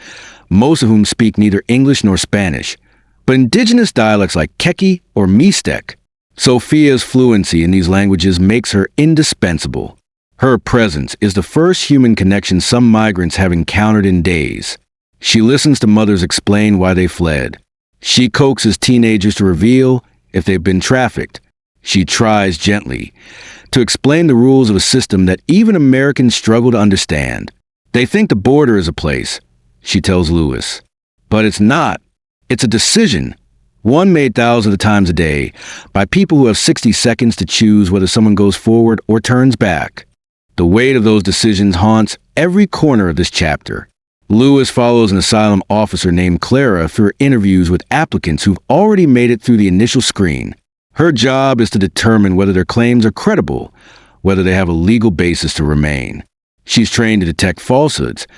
most of whom speak neither English nor Spanish, but indigenous dialects like Keki or Mixtec. Sophia's fluency in these languages makes her indispensable. Her presence is the first human connection some migrants have encountered in days. She listens to mothers explain why they fled. She coaxes teenagers to reveal if they've been trafficked. She tries gently to explain the rules of a system that even Americans struggle to understand. They think the border is a place, she tells Lewis. But it's not. It's a decision. One made thousands of times a day by people who have 60 seconds to choose whether someone goes forward or turns back. The weight of those decisions haunts every corner of this chapter. Lewis follows an asylum officer named Clara through interviews with applicants who've already made it through the initial screen. Her job is to determine whether their claims are credible, whether they have a legal basis to remain. She's trained to detect falsehoods,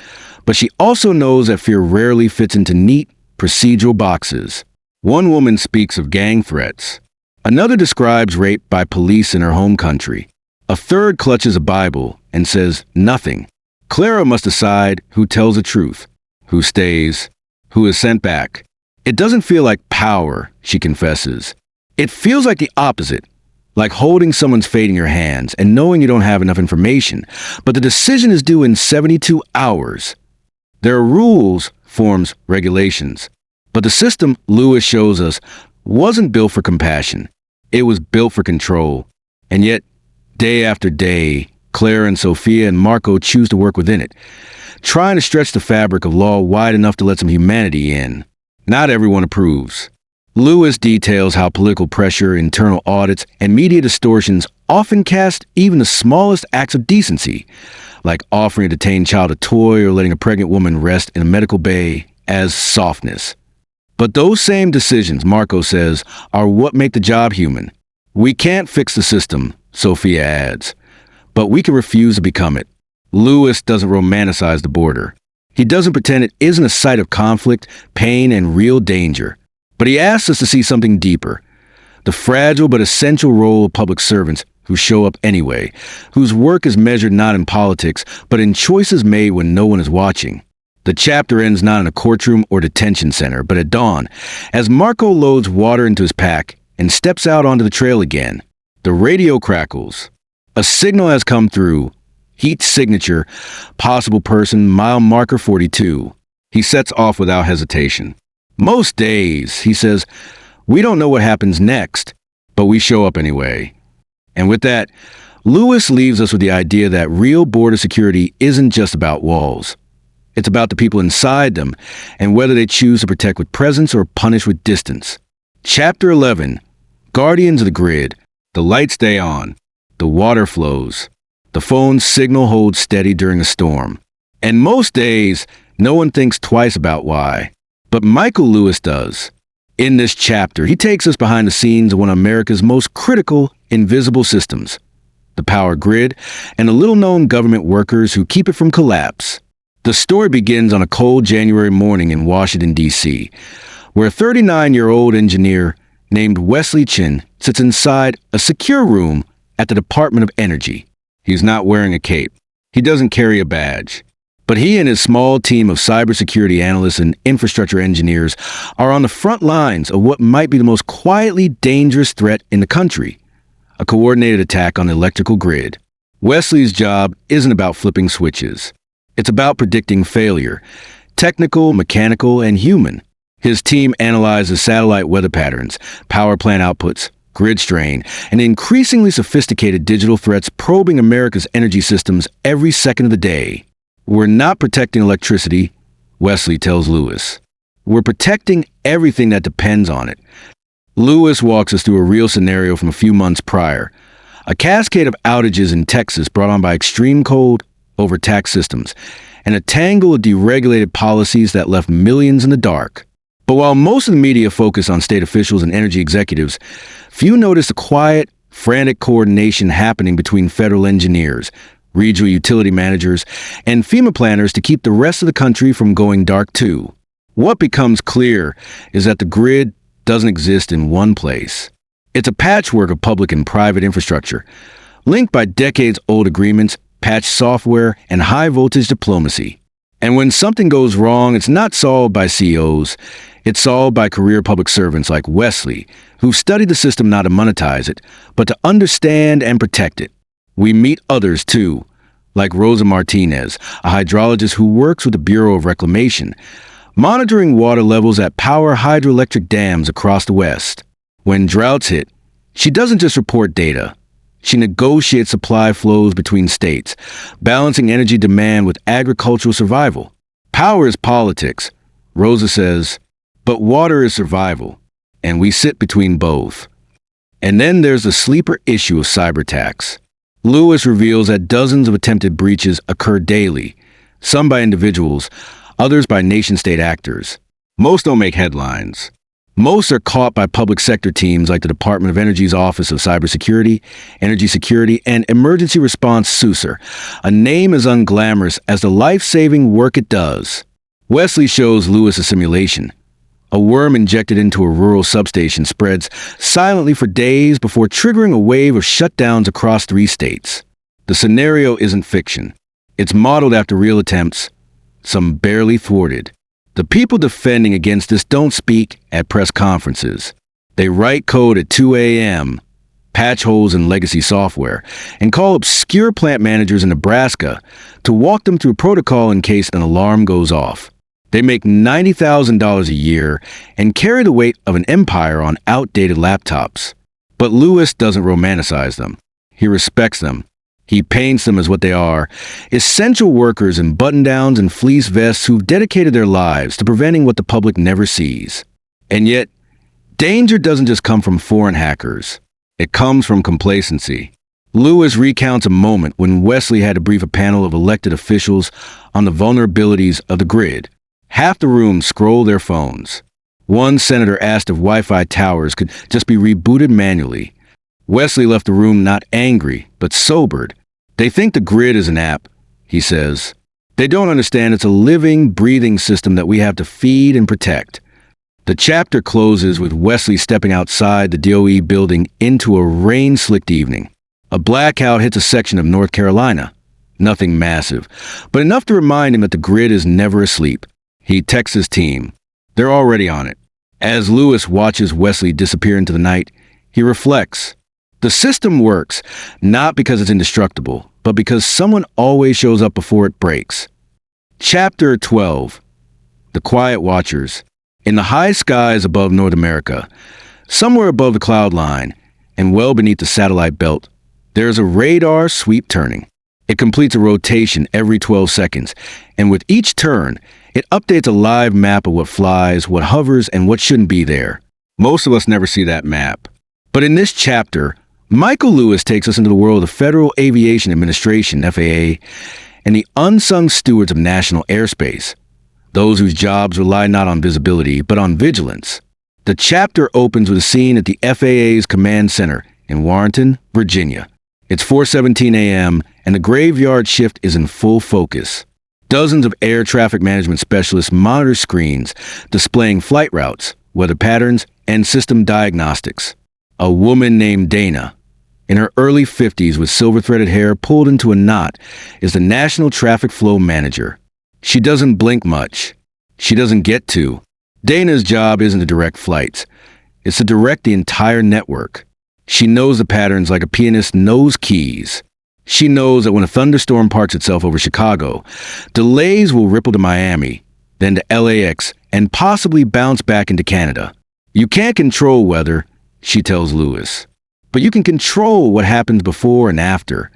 but she also knows that fear rarely fits into neat, procedural boxes. One woman speaks of gang threats. Another describes rape by police in her home country. A third clutches a Bible and says nothing. Clara must decide who tells the truth, who stays, who is sent back. It doesn't feel like power, she confesses. It feels like the opposite, like holding someone's fate in your hands and knowing you don't have enough information, but the decision is due in 72 hours. There are rules, forms, regulations. But the system, Lewis shows us, wasn't built for compassion. It was built for control. And yet, day after day, Claire and Sophia and Marco choose to work within it, trying to stretch the fabric of law wide enough to let some humanity in. Not everyone approves. Lewis details how political pressure, internal audits, and media distortions often cast even the smallest acts of decency, like offering a detained child a toy or letting a pregnant woman rest in a medical bay, as softness. But those same decisions, Marco says, are what make the job human. We can't fix the system, Sophia adds, but we can refuse to become it. Lewis doesn't romanticize the border. He doesn't pretend it isn't a site of conflict, pain, and real danger. But he asks us to see something deeper. The fragile but essential role of public servants who show up anyway, whose work is measured not in politics, but in choices made when no one is watching. The chapter ends not in a courtroom or detention center, but at dawn, as Marco loads water into his pack and steps out onto the trail again. The radio crackles. A signal has come through. Heat signature, possible person, mile marker 42. He sets off without hesitation. Most days, he says, we don't know what happens next, but we show up anyway. And with that, Lewis leaves us with the idea that real border security isn't just about walls. It's about the people inside them and whether they choose to protect with presence or punish with distance. Chapter 11, Guardians of the Grid. The lights stay on. The water flows. The phone's signal holds steady during a storm. And most days, no one thinks twice about why. But Michael Lewis does. In this chapter, he takes us behind the scenes of one of America's most critical, invisible systems, the power grid, and the little-known government workers who keep it from collapse. The story begins on a cold January morning in Washington, D.C., where a 39-year-old engineer named Wesley Chin sits inside a secure room at the Department of Energy. He's not wearing a cape. He doesn't carry a badge. But he and his small team of cybersecurity analysts and infrastructure engineers are on the front lines of what might be the most quietly dangerous threat in the country, a coordinated attack on the electrical grid. Wesley's job isn't about flipping switches. It's about predicting failure, technical, mechanical, and human. His team analyzes satellite weather patterns, power plant outputs, grid strain, and increasingly sophisticated digital threats probing America's energy systems every second of the day. We're not protecting electricity, Wesley tells Lewis. We're protecting everything that depends on it. Lewis walks us through a real scenario from a few months prior. A cascade of outages in Texas brought on by extreme cold, overtaxed systems, and a tangle of deregulated policies that left millions in the dark. But while most of the media focus on state officials and energy executives, few notice the quiet, frantic coordination happening between federal engineers, regional utility managers, and FEMA planners to keep the rest of the country from going dark too. What becomes clear is that the grid doesn't exist in one place. It's a patchwork of public and private infrastructure, linked by decades-old agreements, patched software, and high-voltage diplomacy. And when something goes wrong, it's not solved by CEOs. It's solved by career public servants like Wesley, who've studied the system not to monetize it, but to understand and protect it. We meet others, too, like Rosa Martinez, a hydrologist who works with the Bureau of Reclamation, monitoring water levels at power hydroelectric dams across the West. When droughts hit, she doesn't just report data. She negotiates supply flows between states, balancing energy demand with agricultural survival. Power is politics, Rosa says, but water is survival, and we sit between both. And then there's the sleeper issue of cyber attacks. Lewis reveals that dozens of attempted breaches occur daily, some by individuals, others by nation-state actors. Most don't make headlines. Most are caught by public sector teams like the Department of Energy's Office of Cybersecurity, Energy Security, and Emergency Response SUSR, a name as unglamorous as the life-saving work it does. Wesley shows Lewis a simulation. A worm injected into a rural substation spreads silently for days before triggering a wave of shutdowns across 3 states. The scenario isn't fiction. It's modeled after real attempts, some barely thwarted. The people defending against this don't speak at press conferences. They write code at 2 a.m., patch holes in legacy software, and call obscure plant managers in Nebraska to walk them through protocol in case an alarm goes off. They make $90,000 a year and carry the weight of an empire on outdated laptops. But Lewis doesn't romanticize them. He respects them. He paints them as what they are, essential workers in button-downs and fleece vests who've dedicated their lives to preventing what the public never sees. And yet, danger doesn't just come from foreign hackers. It comes from complacency. Lewis recounts a moment when Wesley had to brief a panel of elected officials on the vulnerabilities of the grid. Half the room scrolled their phones. One senator asked if Wi-Fi towers could just be rebooted manually. Wesley left the room not angry, but sobered. They think the grid is an app, he says. They don't understand it's a living, breathing system that we have to feed and protect. The chapter closes with Wesley stepping outside the DOE building into a rain-slicked evening. A blackout hits a section of North Carolina. Nothing massive, but enough to remind him that the grid is never asleep. He texts his team. They're already on it. As Lewis watches Wesley disappear into the night, he reflects. The system works, not because it's indestructible, but because someone always shows up before it breaks. Chapter 12. The Quiet Watchers. In the high skies above North America, somewhere above the cloud line, and well beneath the satellite belt, there's a radar sweep turning. It completes a rotation every 12 seconds, and with each turn, it updates a live map of what flies, what hovers, and what shouldn't be there. Most of us never see that map. But in this chapter, Michael Lewis takes us into the world of Federal Aviation Administration, FAA, and the unsung stewards of national airspace, those whose jobs rely not on visibility, but on vigilance. The chapter opens with a scene at the FAA's command center in Warrenton, Virginia. It's 4:17 a.m., and the graveyard shift is in full focus. Dozens of air traffic management specialists monitor screens displaying flight routes, weather patterns, and system diagnostics. A woman named Dana, in her early 50s with silver-threaded hair pulled into a knot, is the National Traffic Flow Manager. She doesn't blink much. She doesn't get to. Dana's job isn't to direct flights. It's to direct the entire network. She knows the patterns like a pianist knows keys. She knows that when a thunderstorm parks itself over Chicago, delays will ripple to Miami, then to LAX, and possibly bounce back into Canada. You can't control weather, she tells Lewis, but you can control what happens before and after.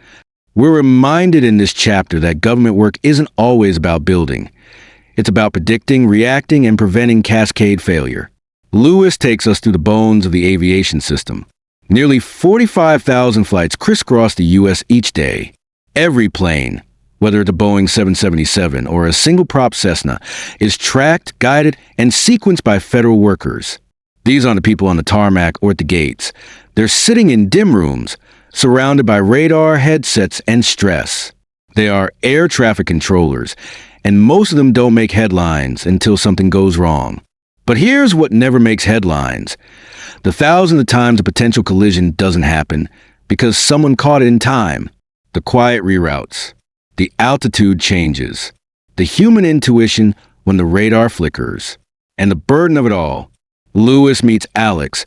We're reminded in this chapter that government work isn't always about building. It's about predicting, reacting, and preventing cascade failure. Lewis takes us through the bones of the aviation system. Nearly 45,000 flights crisscross the U.S. each day. Every plane, whether it's a Boeing 777 or a single-prop Cessna, is tracked, guided, and sequenced by federal workers. These aren't the people on the tarmac or at the gates. They're sitting in dim rooms, surrounded by radar, headsets, and stress. They are air traffic controllers, and most of them don't make headlines until something goes wrong. But here's what never makes headlines. The thousands of times a potential collision doesn't happen because someone caught it in time. The quiet reroutes. The altitude changes. The human intuition when the radar flickers. And the burden of it all. Lewis meets Alex,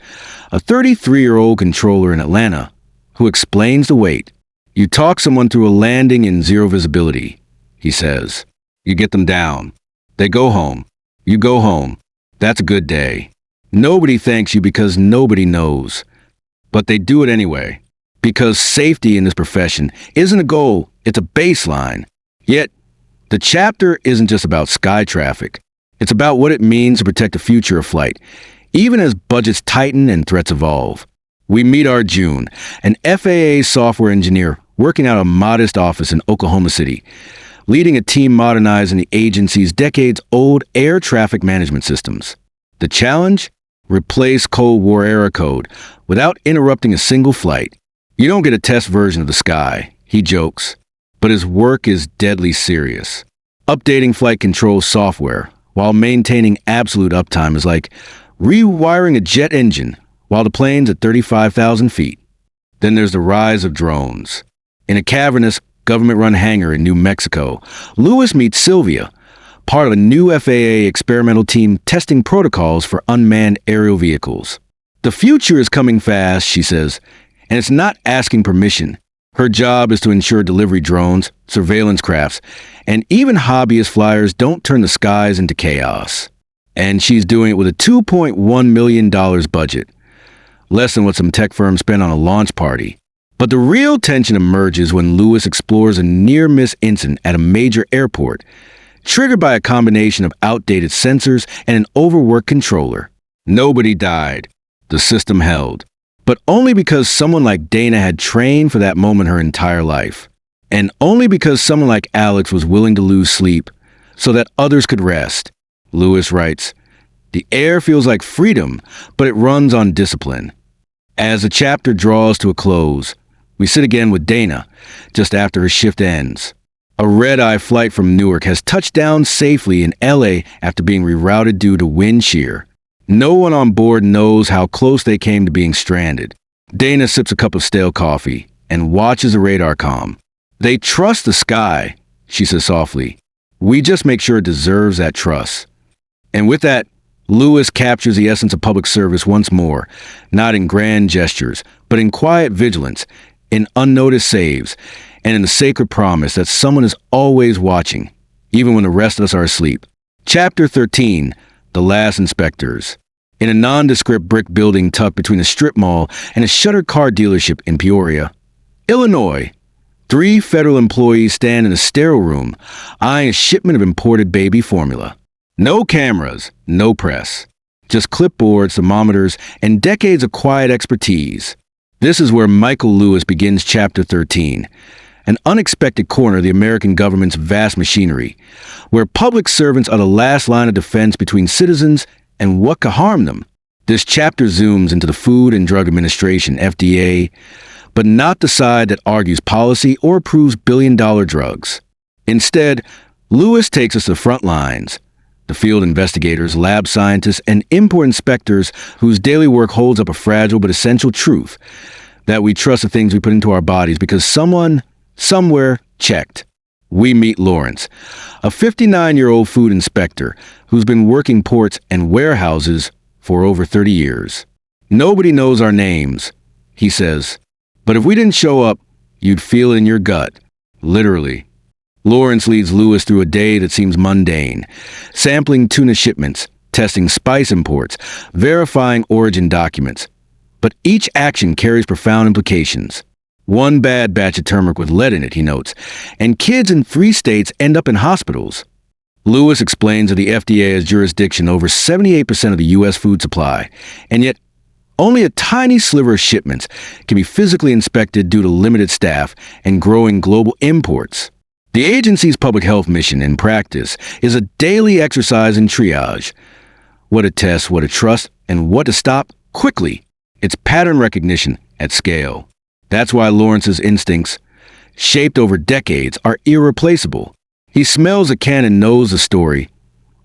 a 33-year-old controller in Atlanta, who explains the wait. You talk someone through a landing in zero visibility, he says. You get them down. They go home. You go home. That's a good day. Nobody thanks you because nobody knows. But they do it anyway. Because safety in this profession isn't a goal, it's a baseline. Yet, the chapter isn't just about sky traffic. It's about what it means to protect the future of flight, even as budgets tighten and threats evolve. We meet Arjun, an FAA software engineer working out of a modest office in Oklahoma City, leading a team modernizing the agency's decades-old air traffic management systems. The challenge? Replace Cold War-era code without interrupting a single flight. You don't get a test version of the sky, he jokes, but his work is deadly serious. Updating flight control software while maintaining absolute uptime is like rewiring a jet engine while the plane's at 35,000 feet. Then there's the rise of drones. In a cavernous, government-run hangar in New Mexico, Lewis meets Sylvia, part of a new FAA experimental team testing protocols for unmanned aerial vehicles. The future is coming fast, she says, And it's not asking permission. Her job is to ensure delivery drones, surveillance crafts, and even hobbyist flyers don't turn the skies into chaos. And she's doing it with a $2.1 million budget, less than what some tech firms spent on a launch party. But the real tension emerges when Lewis explores a near-miss incident at a major airport, triggered by a combination of outdated sensors and an overworked controller. Nobody died. The system held. But only because someone like Dana had trained for that moment her entire life. And only because someone like Alex was willing to lose sleep so that others could rest. Lewis writes, "The air feels like freedom, but it runs on discipline." As the chapter draws to a close, we sit again with Dana, just after her shift ends. A red-eye flight from Newark has touched down safely in LA after being rerouted due to wind shear. No one on board knows how close they came to being stranded. Dana sips a cup of stale coffee and watches the radar comm. "They trust the sky," she says softly. "We just make sure it deserves that trust." And with that, Lewis captures the essence of public service once more, not in grand gestures, but in quiet vigilance, in unnoticed saves, and in the sacred promise that someone is always watching, even when the rest of us are asleep. Chapter 13, The Last Inspectors. In a nondescript brick building tucked between a strip mall and a shuttered car dealership in Peoria, Illinois, 3 federal employees stand in a sterile room, eyeing a shipment of imported baby formula. No cameras, no press. Just clipboards, thermometers, and decades of quiet expertise. This is where Michael Lewis begins Chapter 13, an unexpected corner of the American government's vast machinery, where public servants are the last line of defense between citizens and what could harm them. This chapter zooms into the Food and Drug Administration, FDA, but not the side that argues policy or approves billion-dollar drugs. Instead, Lewis takes us to the front lines, the field investigators, lab scientists, and import inspectors whose daily work holds up a fragile but essential truth, that we trust the things we put into our bodies because someone, somewhere, checked. We meet Lawrence, a 59-year-old food inspector who's been working ports and warehouses for over 30 years. "Nobody knows our names," he says, "but if we didn't show up, you'd feel it in your gut." Literally. Lawrence leads Lewis through a day that seems mundane, sampling tuna shipments, testing spice imports, verifying origin documents. But each action carries profound implications. One bad batch of turmeric with lead in it, he notes, and kids in 3 states end up in hospitals. Lewis explains that the FDA has jurisdiction over 78% of the U.S. food supply, and yet only a tiny sliver of shipments can be physically inspected due to limited staff and growing global imports. The agency's public health mission in practice is a daily exercise in triage. What to test, what to trust, and what to stop quickly. It's pattern recognition at scale. That's why Lawrence's instincts, shaped over decades, are irreplaceable. He smells a can and knows the story.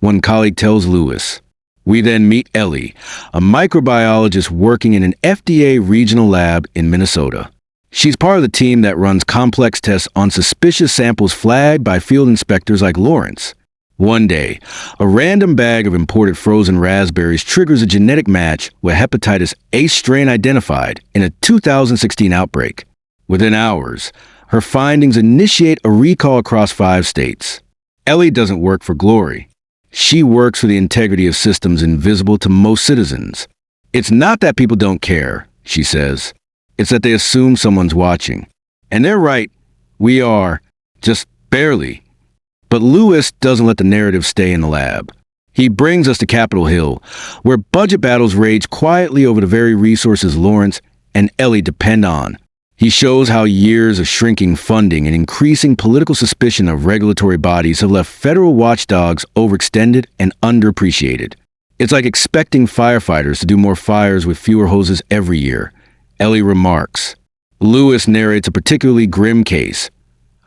One colleague tells Lewis. We then meet Ellie, a microbiologist working in an FDA regional lab in Minnesota. She's part of the team that runs complex tests on suspicious samples flagged by field inspectors like Lawrence. One day, a random bag of imported frozen raspberries triggers a genetic match with hepatitis A strain identified in a 2016 outbreak. Within hours, her findings initiate a recall across 5 states. Ellie doesn't work for glory. She works for the integrity of systems invisible to most citizens. It's not that people don't care, she says. It's that they assume someone's watching. And they're right. We are. Just barely. But Lewis doesn't let the narrative stay in the lab. He brings us to Capitol Hill, where budget battles rage quietly over the very resources Lawrence and Ellie depend on. He shows how years of shrinking funding and increasing political suspicion of regulatory bodies have left federal watchdogs overextended and underappreciated. It's like expecting firefighters to do more fires with fewer hoses every year. Ellie remarks. Lewis narrates a particularly grim case,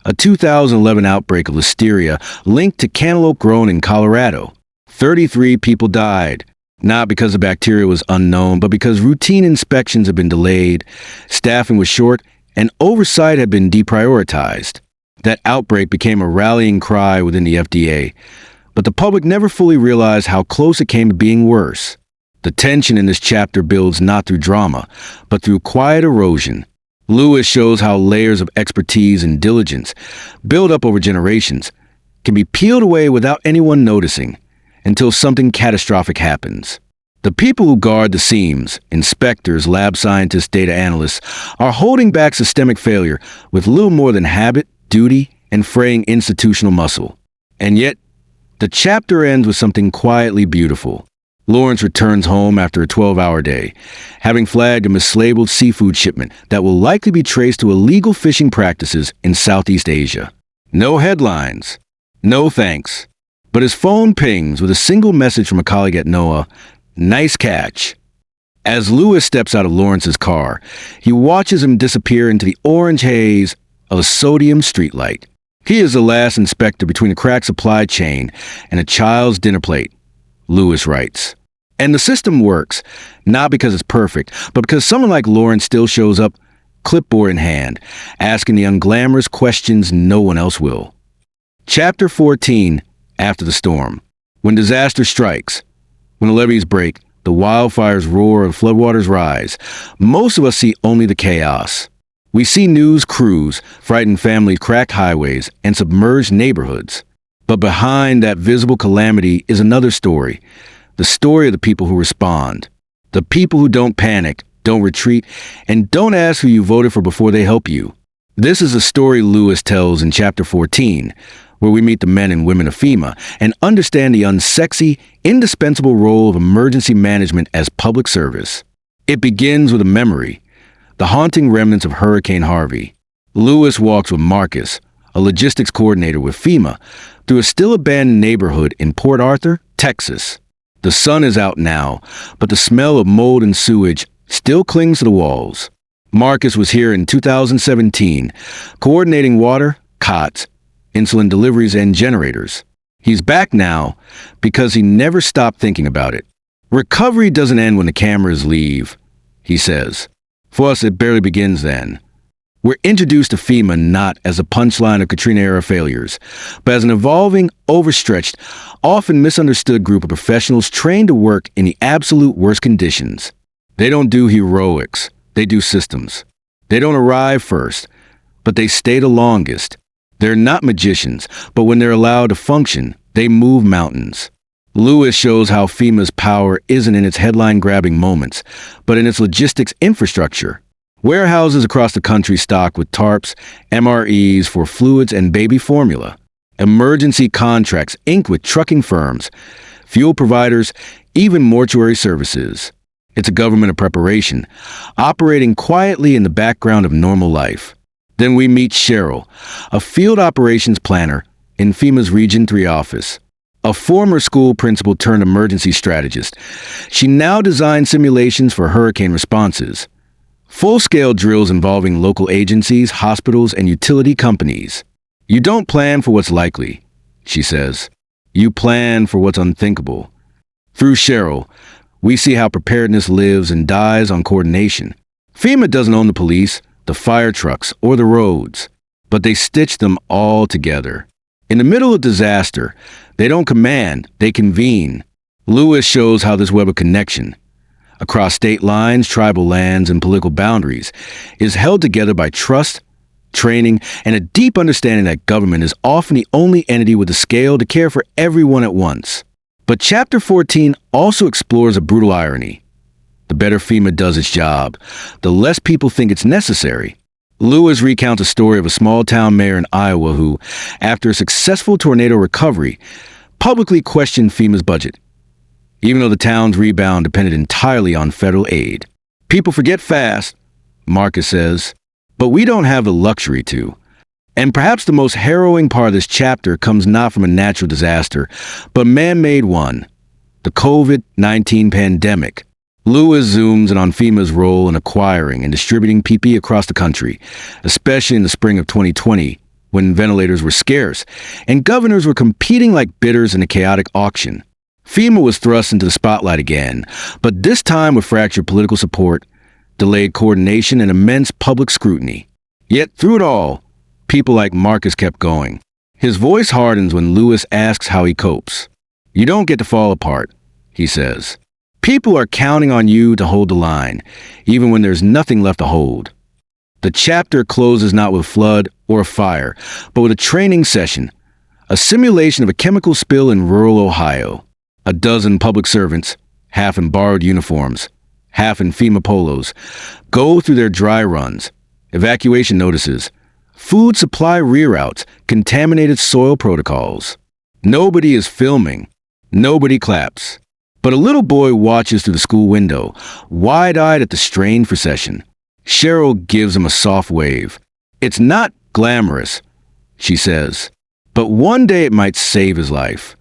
a 2011 outbreak of listeria linked to cantaloupe grown in Colorado. 33 people died, not because the bacteria was unknown, but because routine inspections had been delayed, staffing was short, and oversight had been deprioritized. That outbreak became a rallying cry within the FDA, but the public never fully realized how close it came to being worse. The tension in this chapter builds not through drama, but through quiet erosion. Lewis shows how layers of expertise and diligence, built up over generations, can be peeled away without anyone noticing until something catastrophic happens. The people who guard the seams, inspectors, lab scientists, data analysts, are holding back systemic failure with little more than habit, duty, and fraying institutional muscle. And yet, the chapter ends with something quietly beautiful. Lawrence returns home after a 12-hour day, having flagged a mislabeled seafood shipment that will likely be traced to illegal fishing practices in Southeast Asia. No headlines, no thanks, but his phone pings with a single message from a colleague at NOAA: "Nice catch." As Lewis steps out of Lawrence's car, he watches him disappear into the orange haze of a sodium streetlight. He is the last inspector between a cracked supply chain and a child's dinner plate, Lewis writes. And the system works, not because it's perfect, but because someone like Lawrence still shows up, clipboard in hand, asking the unglamorous questions no one else will. Chapter 14, After the Storm. When disaster strikes, when the levees break, the wildfires roar and floodwaters rise, most of us see only the chaos. We see news crews, frightened families, cracked highways, and submerged neighborhoods. But behind that visible calamity is another story, the story of the people who respond. The people who don't panic, don't retreat, and don't ask who you voted for before they help you. This is a story Lewis tells in Chapter 14, where we meet the men and women of FEMA and understand the unsexy, indispensable role of emergency management as public service. It begins with a memory, the haunting remnants of Hurricane Harvey. Lewis walks with Marcus, a logistics coordinator with FEMA, through a still-abandoned neighborhood in Port Arthur, Texas. The sun is out now, but the smell of mold and sewage still clings to the walls. Marcus was here in 2017, coordinating water, cots, insulin deliveries, and generators. He's back now because he never stopped thinking about it. Recovery doesn't end when the cameras leave, he says. For us, it barely begins then. We're introduced to FEMA not as a punchline of Katrina-era failures, but as an evolving, overstretched, often misunderstood group of professionals trained to work in the absolute worst conditions. They don't do heroics, they do systems. They don't arrive first, but they stay the longest. They're not magicians, but when they're allowed to function, they move mountains. Lewis shows how FEMA's power isn't in its headline-grabbing moments, but in its logistics infrastructure. Warehouses across the country stocked with tarps, MREs for fluids and baby formula. Emergency contracts inked with trucking firms, fuel providers, even mortuary services. It's a government of preparation, operating quietly in the background of normal life. Then we meet Cheryl, a field operations planner in FEMA's Region 3 office. A former school principal turned emergency strategist, she now designs simulations for hurricane responses. Full-scale drills involving local agencies, hospitals, and utility companies. You don't plan for what's likely, she says. You plan for what's unthinkable. Through Cheryl, we see how preparedness lives and dies on coordination. FEMA doesn't own the police, the fire trucks, or the roads, but they stitch them all together. In the middle of disaster, they don't command, they convene. Lewis shows how this web of connection, across state lines, tribal lands, and political boundaries, is held together by trust, training, and a deep understanding that government is often the only entity with the scale to care for everyone at once. But Chapter 14 also explores a brutal irony. The better FEMA does its job, the less people think it's necessary. Lewis recounts a story of a small-town mayor in Iowa who, after a successful tornado recovery, publicly questioned FEMA's budget, even though the town's rebound depended entirely on federal aid. People forget fast, Marcus says, but we don't have the luxury to. And perhaps the most harrowing part of this chapter comes not from a natural disaster, but a man-made one, the COVID-19 pandemic. Lewis zooms in on FEMA's role in acquiring and distributing PPE across the country, especially in the spring of 2020, when ventilators were scarce, and governors were competing like bidders in a chaotic auction. FEMA was thrust into the spotlight again, but this time with fractured political support, delayed coordination, and immense public scrutiny. Yet through it all, people like Marcus kept going. His voice hardens when Lewis asks how he copes. You don't get to fall apart, he says. People are counting on you to hold the line, even when there's nothing left to hold. The chapter closes not with flood or fire, but with a training session, a simulation of a chemical spill in rural Ohio. A dozen public servants, half in borrowed uniforms, half in FEMA polos, go through their dry runs, evacuation notices, food supply reroutes, contaminated soil protocols. Nobody is filming. Nobody claps. But a little boy watches through the school window, wide-eyed at the strained procession. Cheryl gives him a soft wave. It's not glamorous, she says, but one day it might save his life.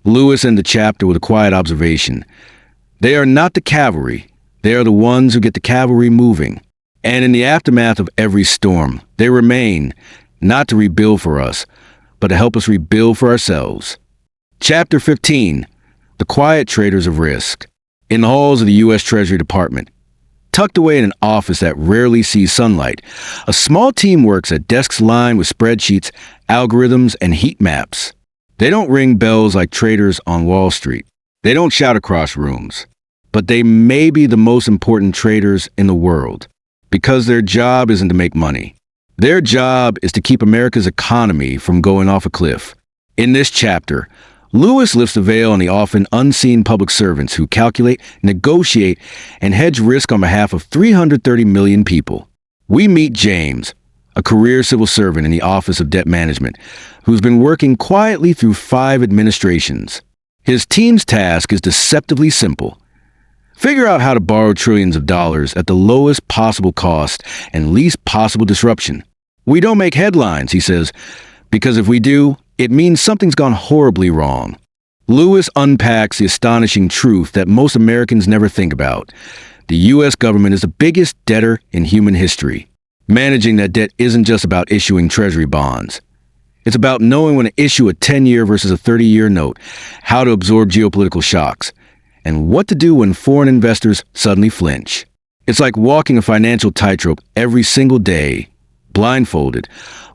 Lewis ends the chapter with a quiet observation. They are not the cavalry. They are the ones who get the cavalry moving. And in the aftermath of every storm, they remain, not to rebuild for us, but to help us rebuild for ourselves. Chapter 15. The Quiet Traders of Risk. In the halls of the U.S. Treasury Department, tucked away in an office that rarely sees sunlight, a small team works at desks lined with spreadsheets, algorithms, and heat maps. They don't ring bells like traders on Wall Street. They don't shout across rooms. But they may be the most important traders in the world, because their job isn't to make money. Their job is to keep America's economy from going off a cliff. In this chapter, Lewis lifts the veil on the often unseen public servants who calculate, negotiate, and hedge risk on behalf of 330 million people. We meet James, a career civil servant in the Office of Debt Management, who's been working quietly through 5 administrations. His team's task is deceptively simple. Figure out how to borrow trillions of dollars at the lowest possible cost and least possible disruption. We don't make headlines, he says, because if we do, it means something's gone horribly wrong. Lewis unpacks the astonishing truth that most Americans never think about. The U.S. government is the biggest debtor in human history. Managing that debt isn't just about issuing treasury bonds. It's about knowing when to issue a 10-year versus a 30-year note, how to absorb geopolitical shocks, and what to do when foreign investors suddenly flinch. It's like walking a financial tightrope every single day, blindfolded,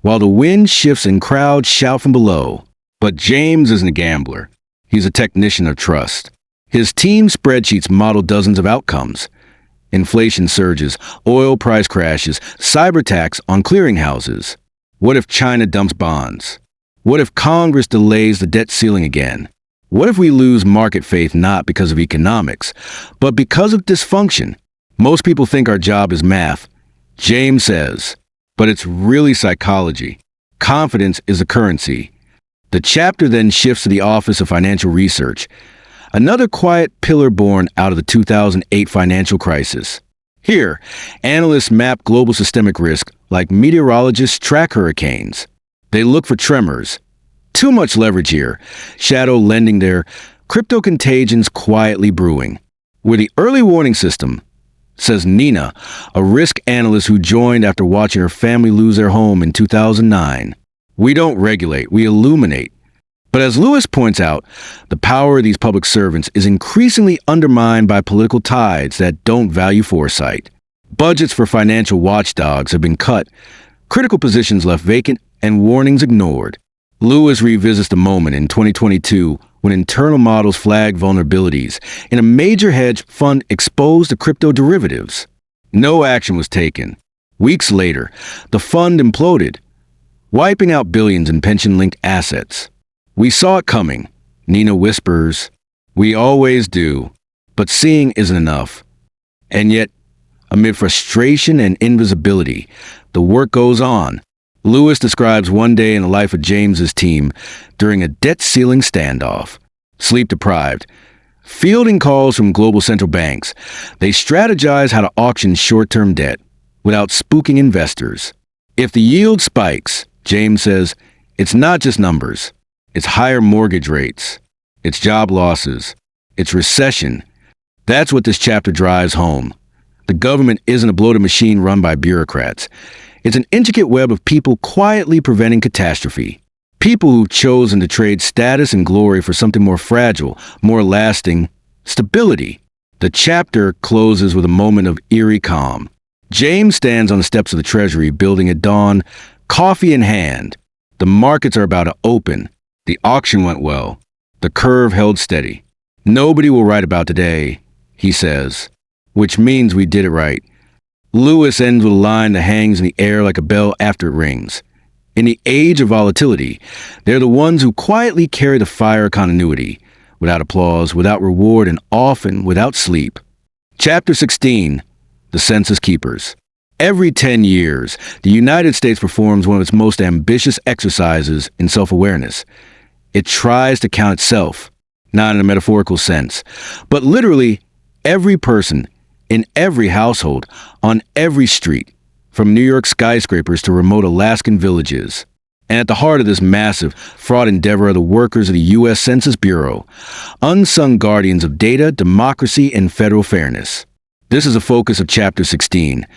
while the wind shifts and crowds shout from below. But James isn't a gambler. He's a technician of trust. His team spreadsheets model dozens of outcomes. Inflation surges, oil price crashes, cyber attacks on clearinghouses. What if China dumps bonds? What if Congress delays the debt ceiling again? What if we lose market faith not because of economics, but because of dysfunction? Most people think our job is math, James says, but it's really psychology. Confidence is a currency. The chapter then shifts to the Office of Financial Research, another quiet pillar born out of the 2008 financial crisis. Here, analysts map global systemic risk like meteorologists track hurricanes. They look for tremors. Too much leverage here, shadow lending there, crypto contagions quietly brewing. We're the early warning system, says Nina, a risk analyst who joined after watching her family lose their home in 2009. We don't regulate, we illuminate. But as Lewis points out, the power of these public servants is increasingly undermined by political tides that don't value foresight. Budgets for financial watchdogs have been cut, critical positions left vacant, and warnings ignored. Lewis revisits the moment in 2022 when internal models flagged vulnerabilities in a major hedge fund exposed to crypto derivatives. No action was taken. Weeks later, the fund imploded, wiping out billions in pension-linked assets. We saw it coming, Nina whispers. We always do. But seeing isn't enough. And yet, amid frustration and invisibility, the work goes on. Lewis describes one day in the life of James's team during a debt ceiling standoff. Sleep-deprived, fielding calls from global central banks, they strategize how to auction short-term debt without spooking investors. If the yield spikes, James says, it's not just numbers. It's higher mortgage rates. It's job losses. It's recession. That's what this chapter drives home. The government isn't a bloated machine run by bureaucrats. It's an intricate web of people quietly preventing catastrophe. People who've chosen to trade status and glory for something more fragile, more lasting, stability. The chapter closes with a moment of eerie calm. James stands on the steps of the Treasury building at dawn, coffee in hand. The markets are about to open. The auction went well. The curve held steady. Nobody will write about today, he says, which means we did it right. Lewis ends with a line that hangs in the air like a bell after it rings. In the age of volatility, they're the ones who quietly carry the fire of continuity, without applause, without reward, and often without sleep. Chapter 16, The Census Keepers. Every 10 years, the United States performs one of its most ambitious exercises in self-awareness. It tries to count itself, not in a metaphorical sense, but literally every person, in every household, on every street, from New York skyscrapers to remote Alaskan villages. And at the heart of this massive, fraught endeavor are the workers of the U.S. Census Bureau, unsung guardians of data, democracy, and federal fairness. This is a focus of Chapter 16,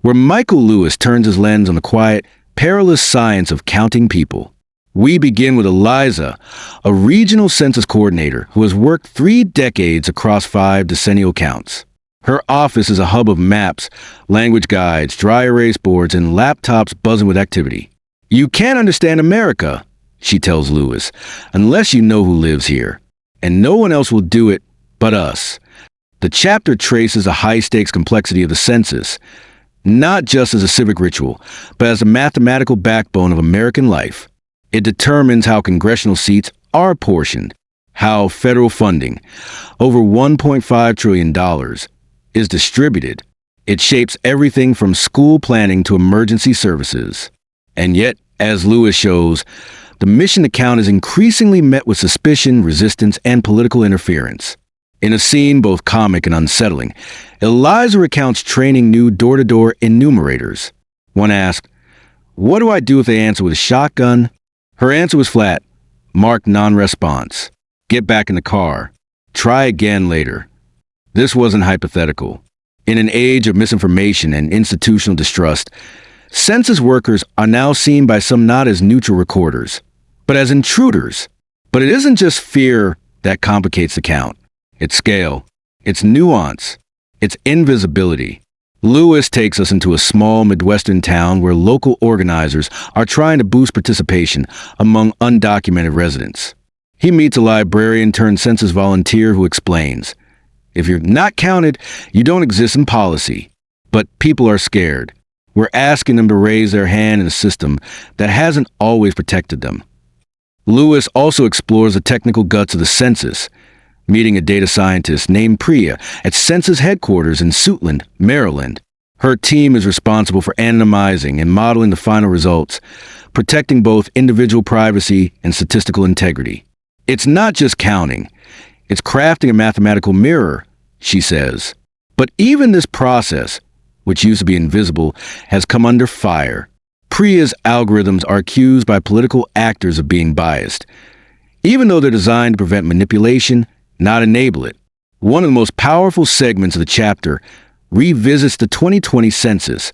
where Michael Lewis turns his lens on the quiet, perilous science of counting people. We begin with Eliza, a regional census coordinator who has worked 3 decades across 5 decennial counts. Her office is a hub of maps, language guides, dry erase boards, and laptops buzzing with activity. You can't understand America, she tells Lewis, unless you know who lives here. And no one else will do it but us. The chapter traces the high-stakes complexity of the census, not just as a civic ritual, but as a mathematical backbone of American life. It determines how congressional seats are apportioned, how federal funding, over $1.5 trillion, is distributed. It shapes everything from school planning to emergency services. And yet, as Lewis shows, the mission to count is increasingly met with suspicion, resistance, and political interference. In a scene both comic and unsettling, Eliza recounts training new door-to-door enumerators. One asked, "What do I do if they answer with a shotgun?" Her answer was flat, marked non-response. Get back in the car. Try again later. This wasn't hypothetical. In an age of misinformation and institutional distrust, census workers are now seen by some not as neutral recorders, but as intruders. But it isn't just fear that complicates the count. It's scale, it's nuance, it's invisibility. Lewis takes us into a small Midwestern town where local organizers are trying to boost participation among undocumented residents. He meets a librarian turned census volunteer who explains, if you're not counted, you don't exist in policy. But people are scared. We're asking them to raise their hand in a system that hasn't always protected them. Lewis also explores the technical guts of the census, meeting a data scientist named Priya at Census headquarters in Suitland, Maryland. Her team is responsible for anonymizing and modeling the final results, protecting both individual privacy and statistical integrity. It's not just counting. It's crafting a mathematical mirror, she says. But even this process, which used to be invisible, has come under fire. Priya's algorithms are accused by political actors of being biased, even though they're designed to prevent manipulation, not enable it. One of the most powerful segments of the chapter revisits the 2020 census,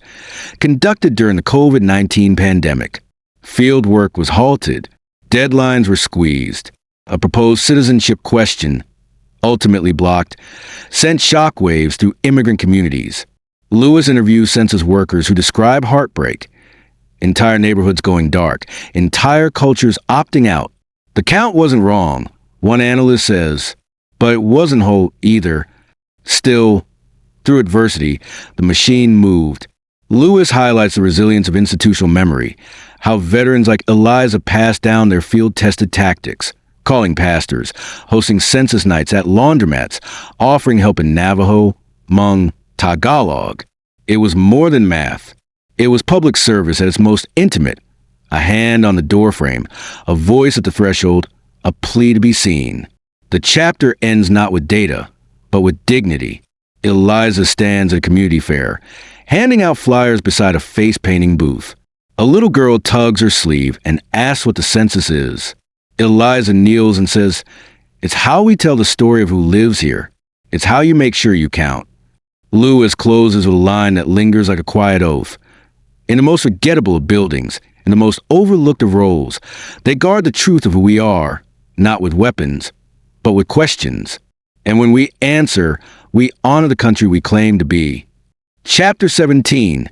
conducted during the COVID-19 pandemic. Field work was halted, deadlines were squeezed. A proposed citizenship question, ultimately blocked, sent shockwaves through immigrant communities. Lewis interviews census workers who describe heartbreak, entire neighborhoods going dark, entire cultures opting out. The count wasn't wrong, one analyst says, but it wasn't whole either. Still, through adversity, the machine moved. Lewis highlights the resilience of institutional memory, how veterans like Eliza passed down their field-tested tactics, calling pastors, hosting census nights at laundromats, offering help in Navajo, Hmong, Tagalog. It was more than math. It was public service at its most intimate, a hand on the doorframe, a voice at the threshold, a plea to be seen. The chapter ends not with data, but with dignity. Eliza stands at a community fair, handing out flyers beside a face-painting booth. A little girl tugs her sleeve and asks what the census is. Eliza kneels and says, "It's how we tell the story of who lives here. It's how you make sure you count." Lewis closes with a line that lingers like a quiet oath. In the most forgettable of buildings, in the most overlooked of roles, they guard the truth of who we are, not with weapons, but with questions. And when we answer, we honor the country we claim to be. Chapter 17,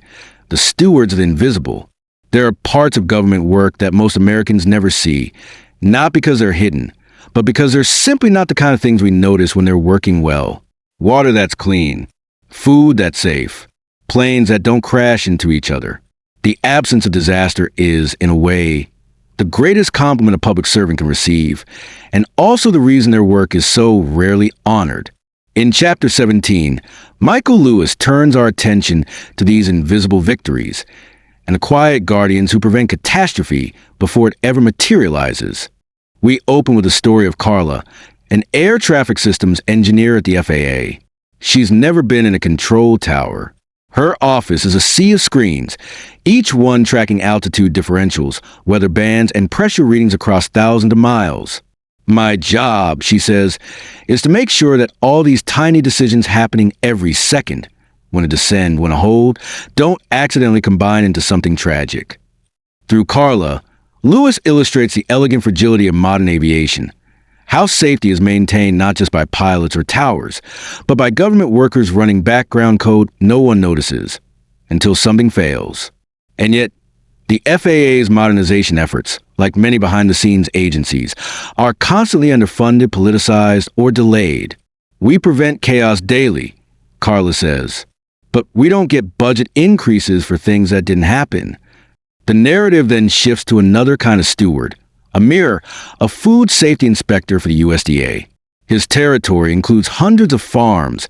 The Stewards of the Invisible. There are parts of government work that most Americans never see, not because they're hidden, but because they're simply not the kind of things we notice when they're working well. Water that's clean, food that's safe, planes that don't crash into each other. The absence of disaster is, in a way, the greatest compliment a public servant can receive, and also the reason their work is so rarely honored. In Chapter 17, Michael Lewis turns our attention to these invisible victories and the quiet guardians who prevent catastrophe before it ever materializes. We open with the story of Carla, an air traffic systems engineer at the FAA. She's never been in a control tower. Her office is a sea of screens, each one tracking altitude differentials, weather bands, and pressure readings across thousands of miles. My job, she says, is to make sure that all these tiny decisions happening every second, when to descend, when to hold, don't accidentally combine into something tragic. Through Carla, Lewis illustrates the elegant fragility of modern aviation. How safety is maintained not just by pilots or towers, but by government workers running background code no one notices, until something fails. And yet, the FAA's modernization efforts, like many behind-the-scenes agencies, are constantly underfunded, politicized, or delayed. We prevent chaos daily, Carla says, but we don't get budget increases for things that didn't happen. The narrative then shifts to another kind of steward, Amir, a food safety inspector for the USDA. His territory includes hundreds of farms,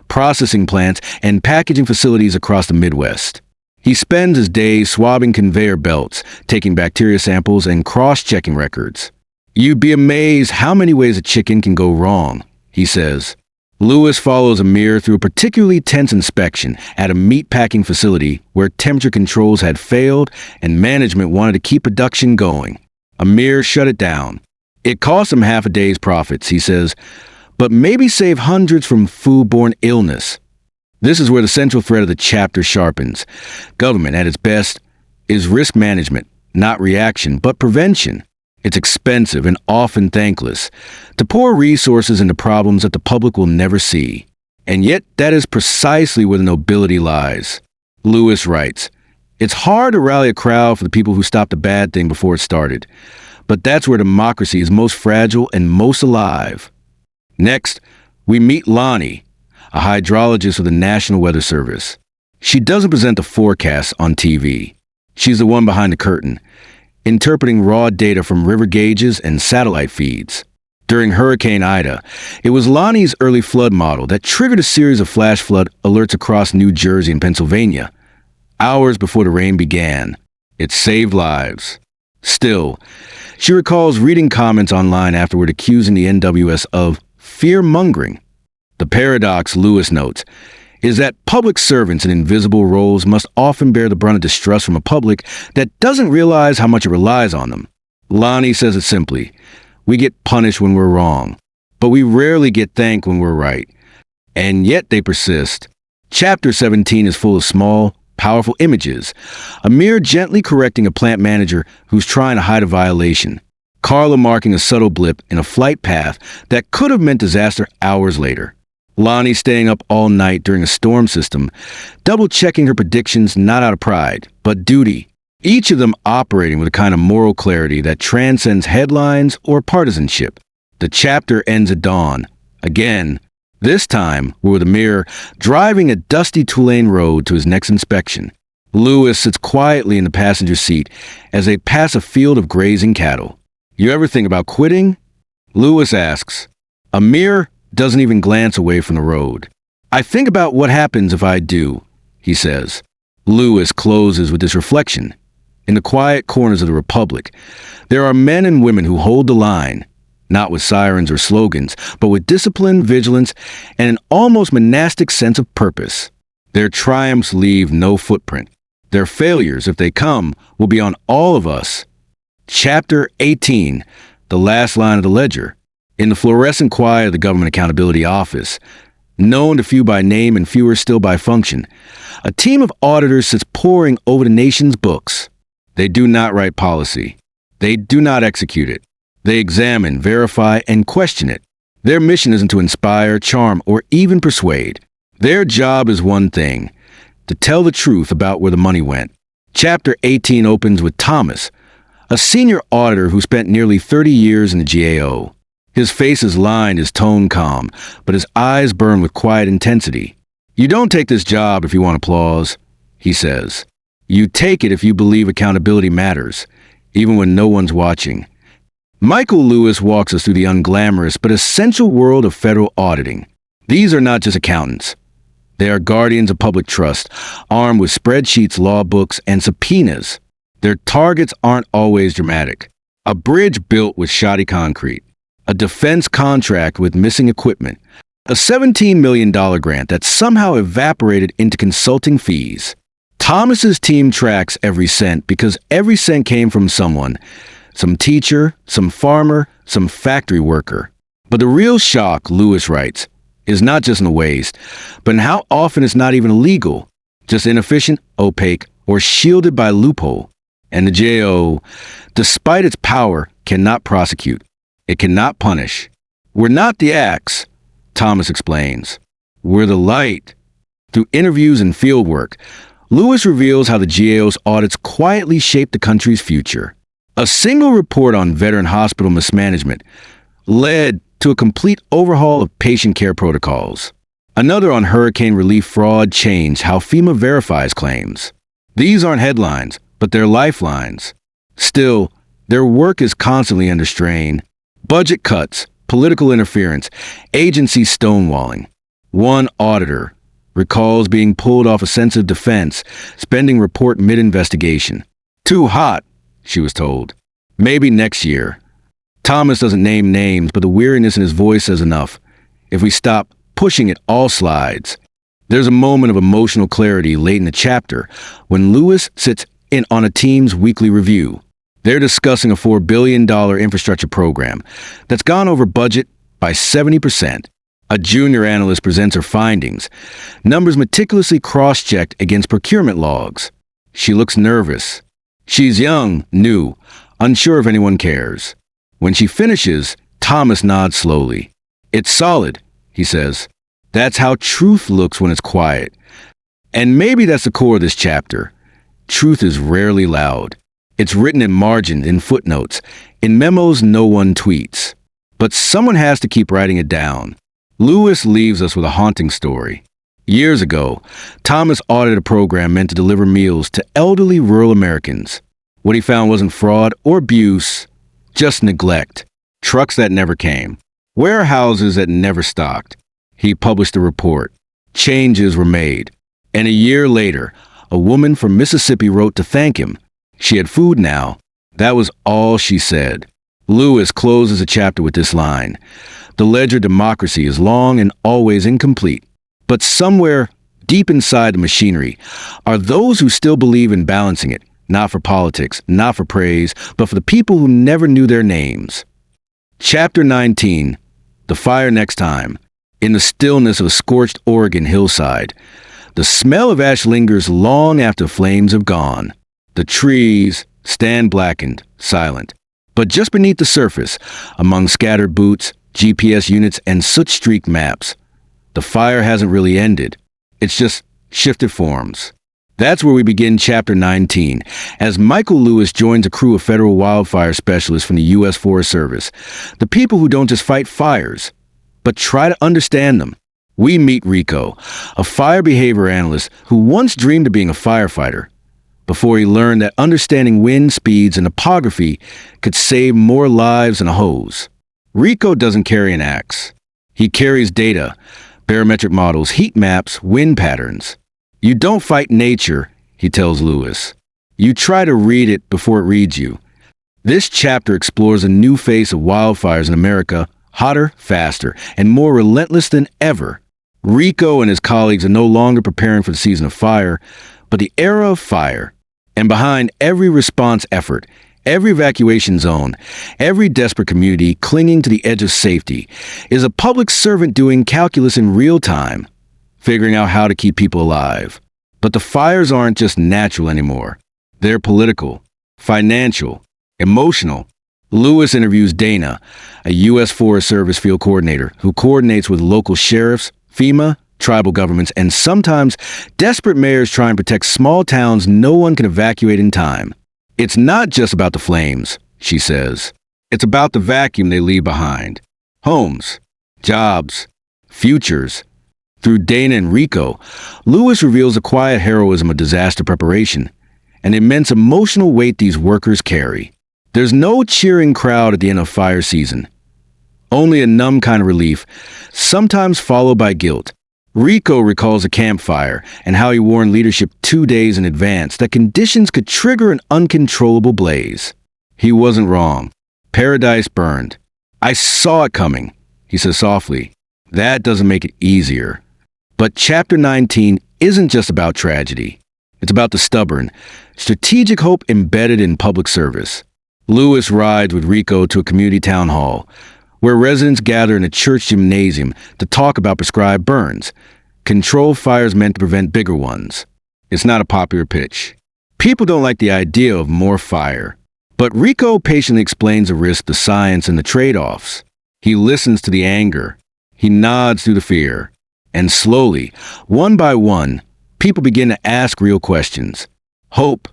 processing plants, and packaging facilities across the Midwest. He spends his days swabbing conveyor belts, taking bacteria samples, and cross-checking records. You'd be amazed how many ways a chicken can go wrong, he says. Lewis follows Amir through a particularly tense inspection at a meat-packing facility where temperature controls had failed and management wanted to keep production going. Amir shut it down. It cost him half a day's profits, he says, but maybe save hundreds from foodborne illness. This is where the central thread of the chapter sharpens. Government, at its best, is risk management, not reaction, but prevention. It's expensive and often thankless to pour resources into problems that the public will never see. And yet, that is precisely where the nobility lies. Lewis writes, "It's hard to rally a crowd for the people who stopped a bad thing before it started. But that's where democracy is most fragile and most alive." Next, we meet Lonnie, a hydrologist with the National Weather Service. She doesn't present the forecasts on TV. She's the one behind the curtain, interpreting raw data from river gauges and satellite feeds. During Hurricane Ida, it was Lonnie's early flood model that triggered a series of flash flood alerts across New Jersey and Pennsylvania, hours before the rain began. It saved lives. Still, she recalls reading comments online afterward accusing the NWS of fear-mongering. The paradox, Lewis notes, is that public servants in invisible roles must often bear the brunt of distrust from a public that doesn't realize how much it relies on them. Lonnie says it simply: we get punished when we're wrong, but we rarely get thanked when we're right. And yet they persist. Chapter 17 is full of small, powerful images. Amir gently correcting a plant manager who's trying to hide a violation. Carla marking a subtle blip in a flight path that could have meant disaster hours later. Lonnie staying up all night during a storm system, double-checking her predictions not out of pride, but duty. Each of them operating with a kind of moral clarity that transcends headlines or partisanship. The chapter ends at dawn. Again, this time we're with Amir driving a dusty two-lane road to his next inspection. Lewis sits quietly in the passenger seat as they pass a field of grazing cattle. "You ever think about quitting?" Lewis asks. Amir doesn't even glance away from the road. "I think about what happens if I do," he says. Lewis closes with this reflection. In the quiet corners of the Republic, there are men and women who hold the line, not with sirens or slogans, but with discipline, vigilance, and an almost monastic sense of purpose. Their triumphs leave no footprint. Their failures, if they come, will be on all of us. Chapter 18, the last line of the ledger. In the fluorescent quiet of the Government Accountability Office, known to few by name and fewer still by function, a team of auditors sits poring over the nation's books. They do not write policy. They do not execute it. They examine, verify, and question it. Their mission isn't to inspire, charm, or even persuade. Their job is one thing: to tell the truth about where the money went. Chapter 18 opens with Thomas, a senior auditor who spent nearly 30 years in the GAO. His face is lined, his tone calm, but his eyes burn with quiet intensity. You don't take this job if you want applause, he says. You take it if you believe accountability matters, even when no one's watching. Michael Lewis walks us through the unglamorous but essential world of federal auditing. These are not just accountants. They are guardians of public trust, armed with spreadsheets, law books, and subpoenas. Their targets aren't always dramatic. A bridge built with shoddy concrete, a defense contract with missing equipment, a $17 million grant that somehow evaporated into consulting fees. Thomas's team tracks every cent because every cent came from someone. Some teacher, some farmer, some factory worker. But the real shock, Lewis writes, is not just in the waste, but in how often it's not even illegal, just inefficient, opaque, or shielded by a loophole. And the GAO, despite its power, cannot prosecute. It cannot punish. We're not the axe, Thomas explains. We're the light. Through interviews and fieldwork, Lewis reveals how the GAO's audits quietly shaped the country's future. A single report on veteran hospital mismanagement led to a complete overhaul of patient care protocols. Another on hurricane relief fraud changed how FEMA verifies claims. These aren't headlines, but they're lifelines. Still, their work is constantly under strain. Budget cuts, political interference, agency stonewalling. One auditor recalls being pulled off a sensitive defense, spending report mid-investigation. Too hot, she was told. Maybe next year. Thomas doesn't name names, but the weariness in his voice says enough. If we stop pushing it, all slides. There's a moment of emotional clarity late in the chapter when Lewis sits in on a team's weekly review. They're discussing a $4 billion infrastructure program that's gone over budget by 70%. A junior analyst presents her findings, numbers meticulously cross-checked against procurement logs. She looks nervous. She's young, new, unsure if anyone cares. When she finishes, Thomas nods slowly. It's solid, he says. That's how truth looks when it's quiet. And maybe that's the core of this chapter. Truth is rarely loud. It's written in margins, in footnotes, in memos no one tweets. But someone has to keep writing it down. Lewis leaves us with a haunting story. Years ago, Thomas audited a program meant to deliver meals to elderly rural Americans. What he found wasn't fraud or abuse, just neglect. Trucks that never came. Warehouses that never stocked. He published a report. Changes were made. And a year later, a woman from Mississippi wrote to thank him. She had food now. That was all she said. Lewis closes the chapter with this line. The ledger democracy is long and always incomplete. But somewhere deep inside the machinery are those who still believe in balancing it, not for politics, not for praise, but for the people who never knew their names. Chapter 19. The fire next time. In the stillness of a scorched Oregon hillside, the smell of ash lingers long after flames have gone. The trees stand blackened, silent. But just beneath the surface, among scattered boots, GPS units, and soot-streaked maps, the fire hasn't really ended. It's just shifted forms. That's where we begin Chapter 19, as Michael Lewis joins a crew of federal wildfire specialists from the U.S. Forest Service, the people who don't just fight fires, but try to understand them. We meet Rico, a fire behavior analyst who once dreamed of being a firefighter, before he learned that understanding wind speeds and topography could save more lives than a hose. Rico doesn't carry an axe. He carries data, barometric models, heat maps, wind patterns. You don't fight nature, he tells Lewis. You try to read it before it reads you. This chapter explores a new face of wildfires in America, hotter, faster, and more relentless than ever. Rico and his colleagues are no longer preparing for the season of fire, but the era of fire. And behind every response effort, every evacuation zone, every desperate community clinging to the edge of safety, is a public servant doing calculus in real time, figuring out how to keep people alive. But the fires aren't just natural anymore. They're political, financial, emotional. Lewis interviews Dana, a U.S. Forest Service field coordinator who coordinates with local sheriffs, FEMA, tribal governments, and sometimes desperate mayors trying to protect small towns no one can evacuate in time. It's not just about the flames, she says. It's about the vacuum they leave behind. Homes, jobs, futures. Through Dana and Rico, Lewis reveals the quiet heroism of disaster preparation and the immense emotional weight these workers carry. There's no cheering crowd at the end of fire season. Only a numb kind of relief, sometimes followed by guilt. Rico recalls a campfire and how he warned leadership 2 days in advance that conditions could trigger an uncontrollable blaze. He wasn't wrong. Paradise burned. "I saw it coming," he says softly. That doesn't make it easier. But Chapter 19 isn't just about tragedy. It's about the stubborn, strategic hope embedded in public service. Lewis rides with Rico to a community town hall, where residents gather in a church gymnasium to talk about prescribed burns, controlled fires meant to prevent bigger ones. It's not a popular pitch. People don't like the idea of more fire. But Rico patiently explains the risk, the science, and the trade-offs. He listens to the anger. He nods through the fear. And slowly, one by one, people begin to ask real questions. Hope,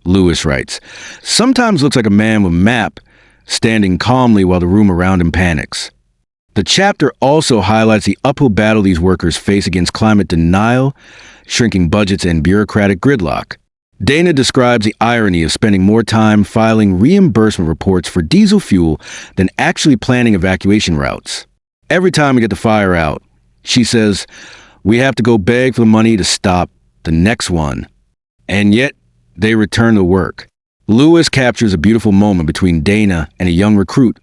Lewis writes, sometimes looks like a man with a map, standing calmly while the room around him panics. The chapter also highlights the uphill battle these workers face against climate denial, shrinking budgets, and bureaucratic gridlock. Dana describes the irony of spending more time filing reimbursement reports for diesel fuel than actually planning evacuation routes. Every time we get the fire out, she says, we have to go beg for the money to stop the next one. And yet, they return to work. Lewis captures a beautiful moment between Dana and a young recruit,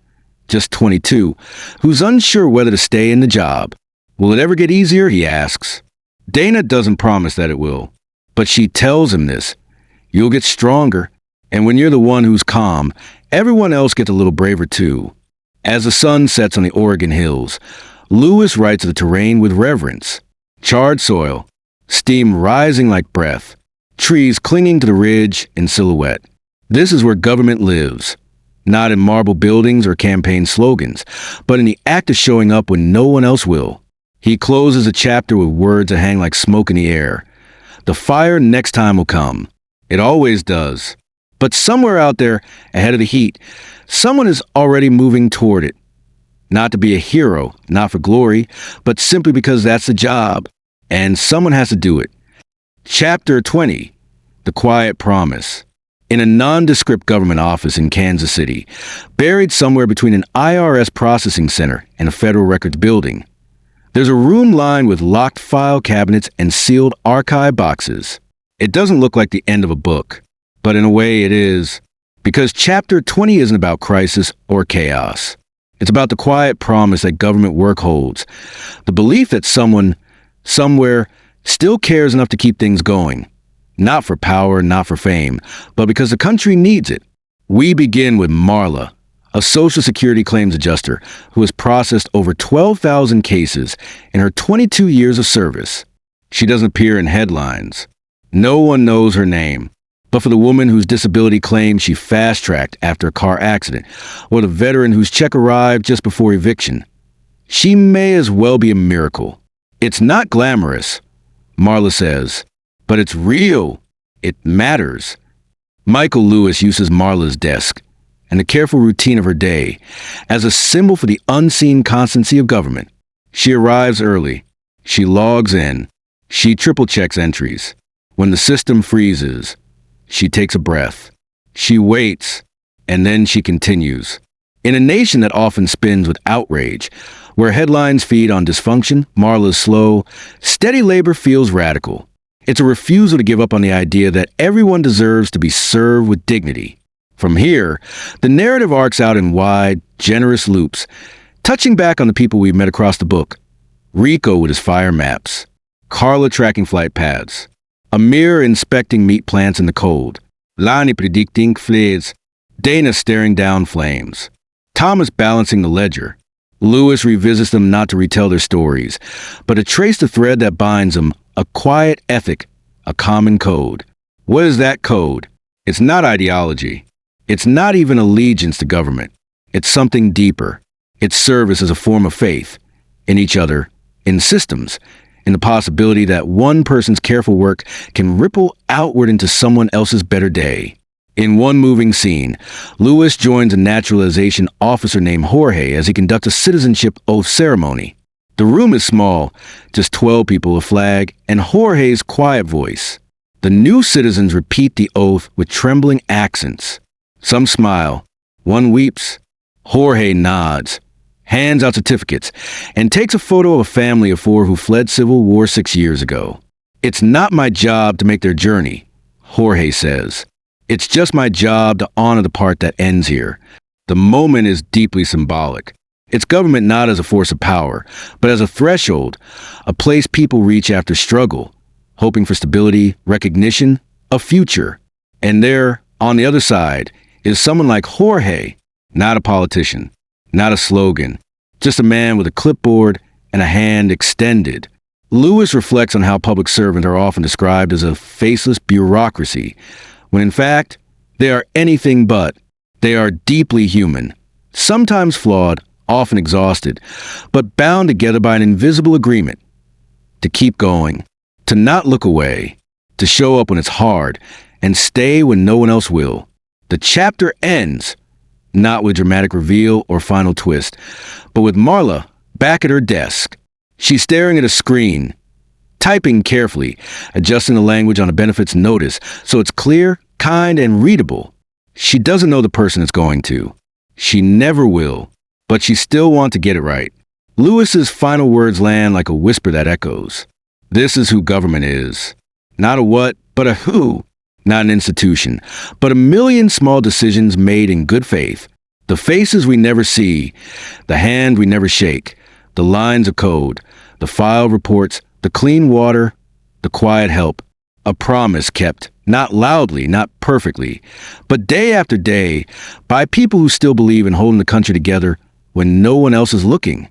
just 22, who's unsure whether to stay in the job. Will it ever get easier, he asks. Dana doesn't promise that it will, but she tells him this. You'll get stronger, and when you're the one who's calm, everyone else gets a little braver too. As the sun sets on the Oregon hills, Lewis writes of the terrain with reverence. Charred soil, steam rising like breath, trees clinging to the ridge in silhouette. This is where government lives, not in marble buildings or campaign slogans, but in the act of showing up when no one else will. He closes a chapter with words that hang like smoke in the air. The fire next time will come. It always does. But somewhere out there, ahead of the heat, someone is already moving toward it. Not to be a hero, not for glory, but simply because that's the job. And someone has to do it. Chapter 20, The Quiet Promise. In a nondescript government office in Kansas City, buried somewhere between an IRS processing center and a federal records building, there's a room lined with locked file cabinets and sealed archive boxes. It doesn't look like the end of a book, but in a way it is, because Chapter 20 isn't about crisis or chaos. It's about the quiet promise that government work holds, the belief that someone, somewhere, still cares enough to keep things going. Not for power, not for fame, but because the country needs it. We begin with Marla, a Social Security claims adjuster who has processed over 12,000 cases in her 22 years of service. She doesn't appear in headlines. No one knows her name. But for the woman whose disability claim she fast-tracked after a car accident, or the veteran whose check arrived just before eviction, she may as well be a miracle. It's not glamorous, Marla says, but it's real. It matters. Michael Lewis uses Marla's desk and the careful routine of her day as a symbol for the unseen constancy of government. She arrives early. She logs in. She triple-checks entries. When the system freezes, she takes a breath. She waits, and then she continues. In a nation that often spins with outrage, where headlines feed on dysfunction, Marla's slow, steady labor feels radical. It's a refusal to give up on the idea that everyone deserves to be served with dignity. From here, the narrative arcs out in wide, generous loops, touching back on the people we've met across the book. Rico with his fire maps, Carla tracking flight paths, Amir inspecting meat plants in the cold, Lani predicting flares, Dana staring down flames, Thomas balancing the ledger. Lewis revisits them not to retell their stories, but to trace the thread that binds them, a quiet ethic, a common code. What is that code? It's not ideology. It's not even allegiance to government. It's something deeper. It's service as a form of faith, in each other, in systems, in the possibility that one person's careful work can ripple outward into someone else's better day. In one moving scene, Lewis joins a naturalization officer named Jorge as he conducts a citizenship oath ceremony. The room is small, just 12 people, a flag, and Jorge's quiet voice. The new citizens repeat the oath with trembling accents. Some smile. One weeps. Jorge nods, hands out certificates, and takes a photo of a family of 4 who fled civil war 6 years ago. It's not my job to make their journey, Jorge says. It's just my job to honor the part that ends here. The moment is deeply symbolic. It's government not as a force of power, but as a threshold, a place people reach after struggle, hoping for stability, recognition, a future. And there, on the other side, is someone like Jorge, not a politician, not a slogan, just a man with a clipboard and a hand extended. Lewis reflects on how public servants are often described as a faceless bureaucracy, when in fact, they are anything but. They are deeply human, sometimes flawed, often exhausted, but bound together by an invisible agreement to keep going, to not look away, to show up when it's hard, and stay when no one else will. The chapter ends, not with dramatic reveal or final twist, but with Marla back at her desk. She's staring at a screen, typing carefully, adjusting the language on a benefits notice so it's clear, kind, and readable. She doesn't know the person it's going to. She never will, but she still wants to get it right. Lewis's final words land like a whisper that echoes. This is who government is. Not a what, but a who. Not an institution, but a million small decisions made in good faith. The faces we never see, the hand we never shake, the lines of code, the file reports, the clean water, the quiet help. A promise kept, not loudly, not perfectly, but day after day, by people who still believe in holding the country together when no one else is looking.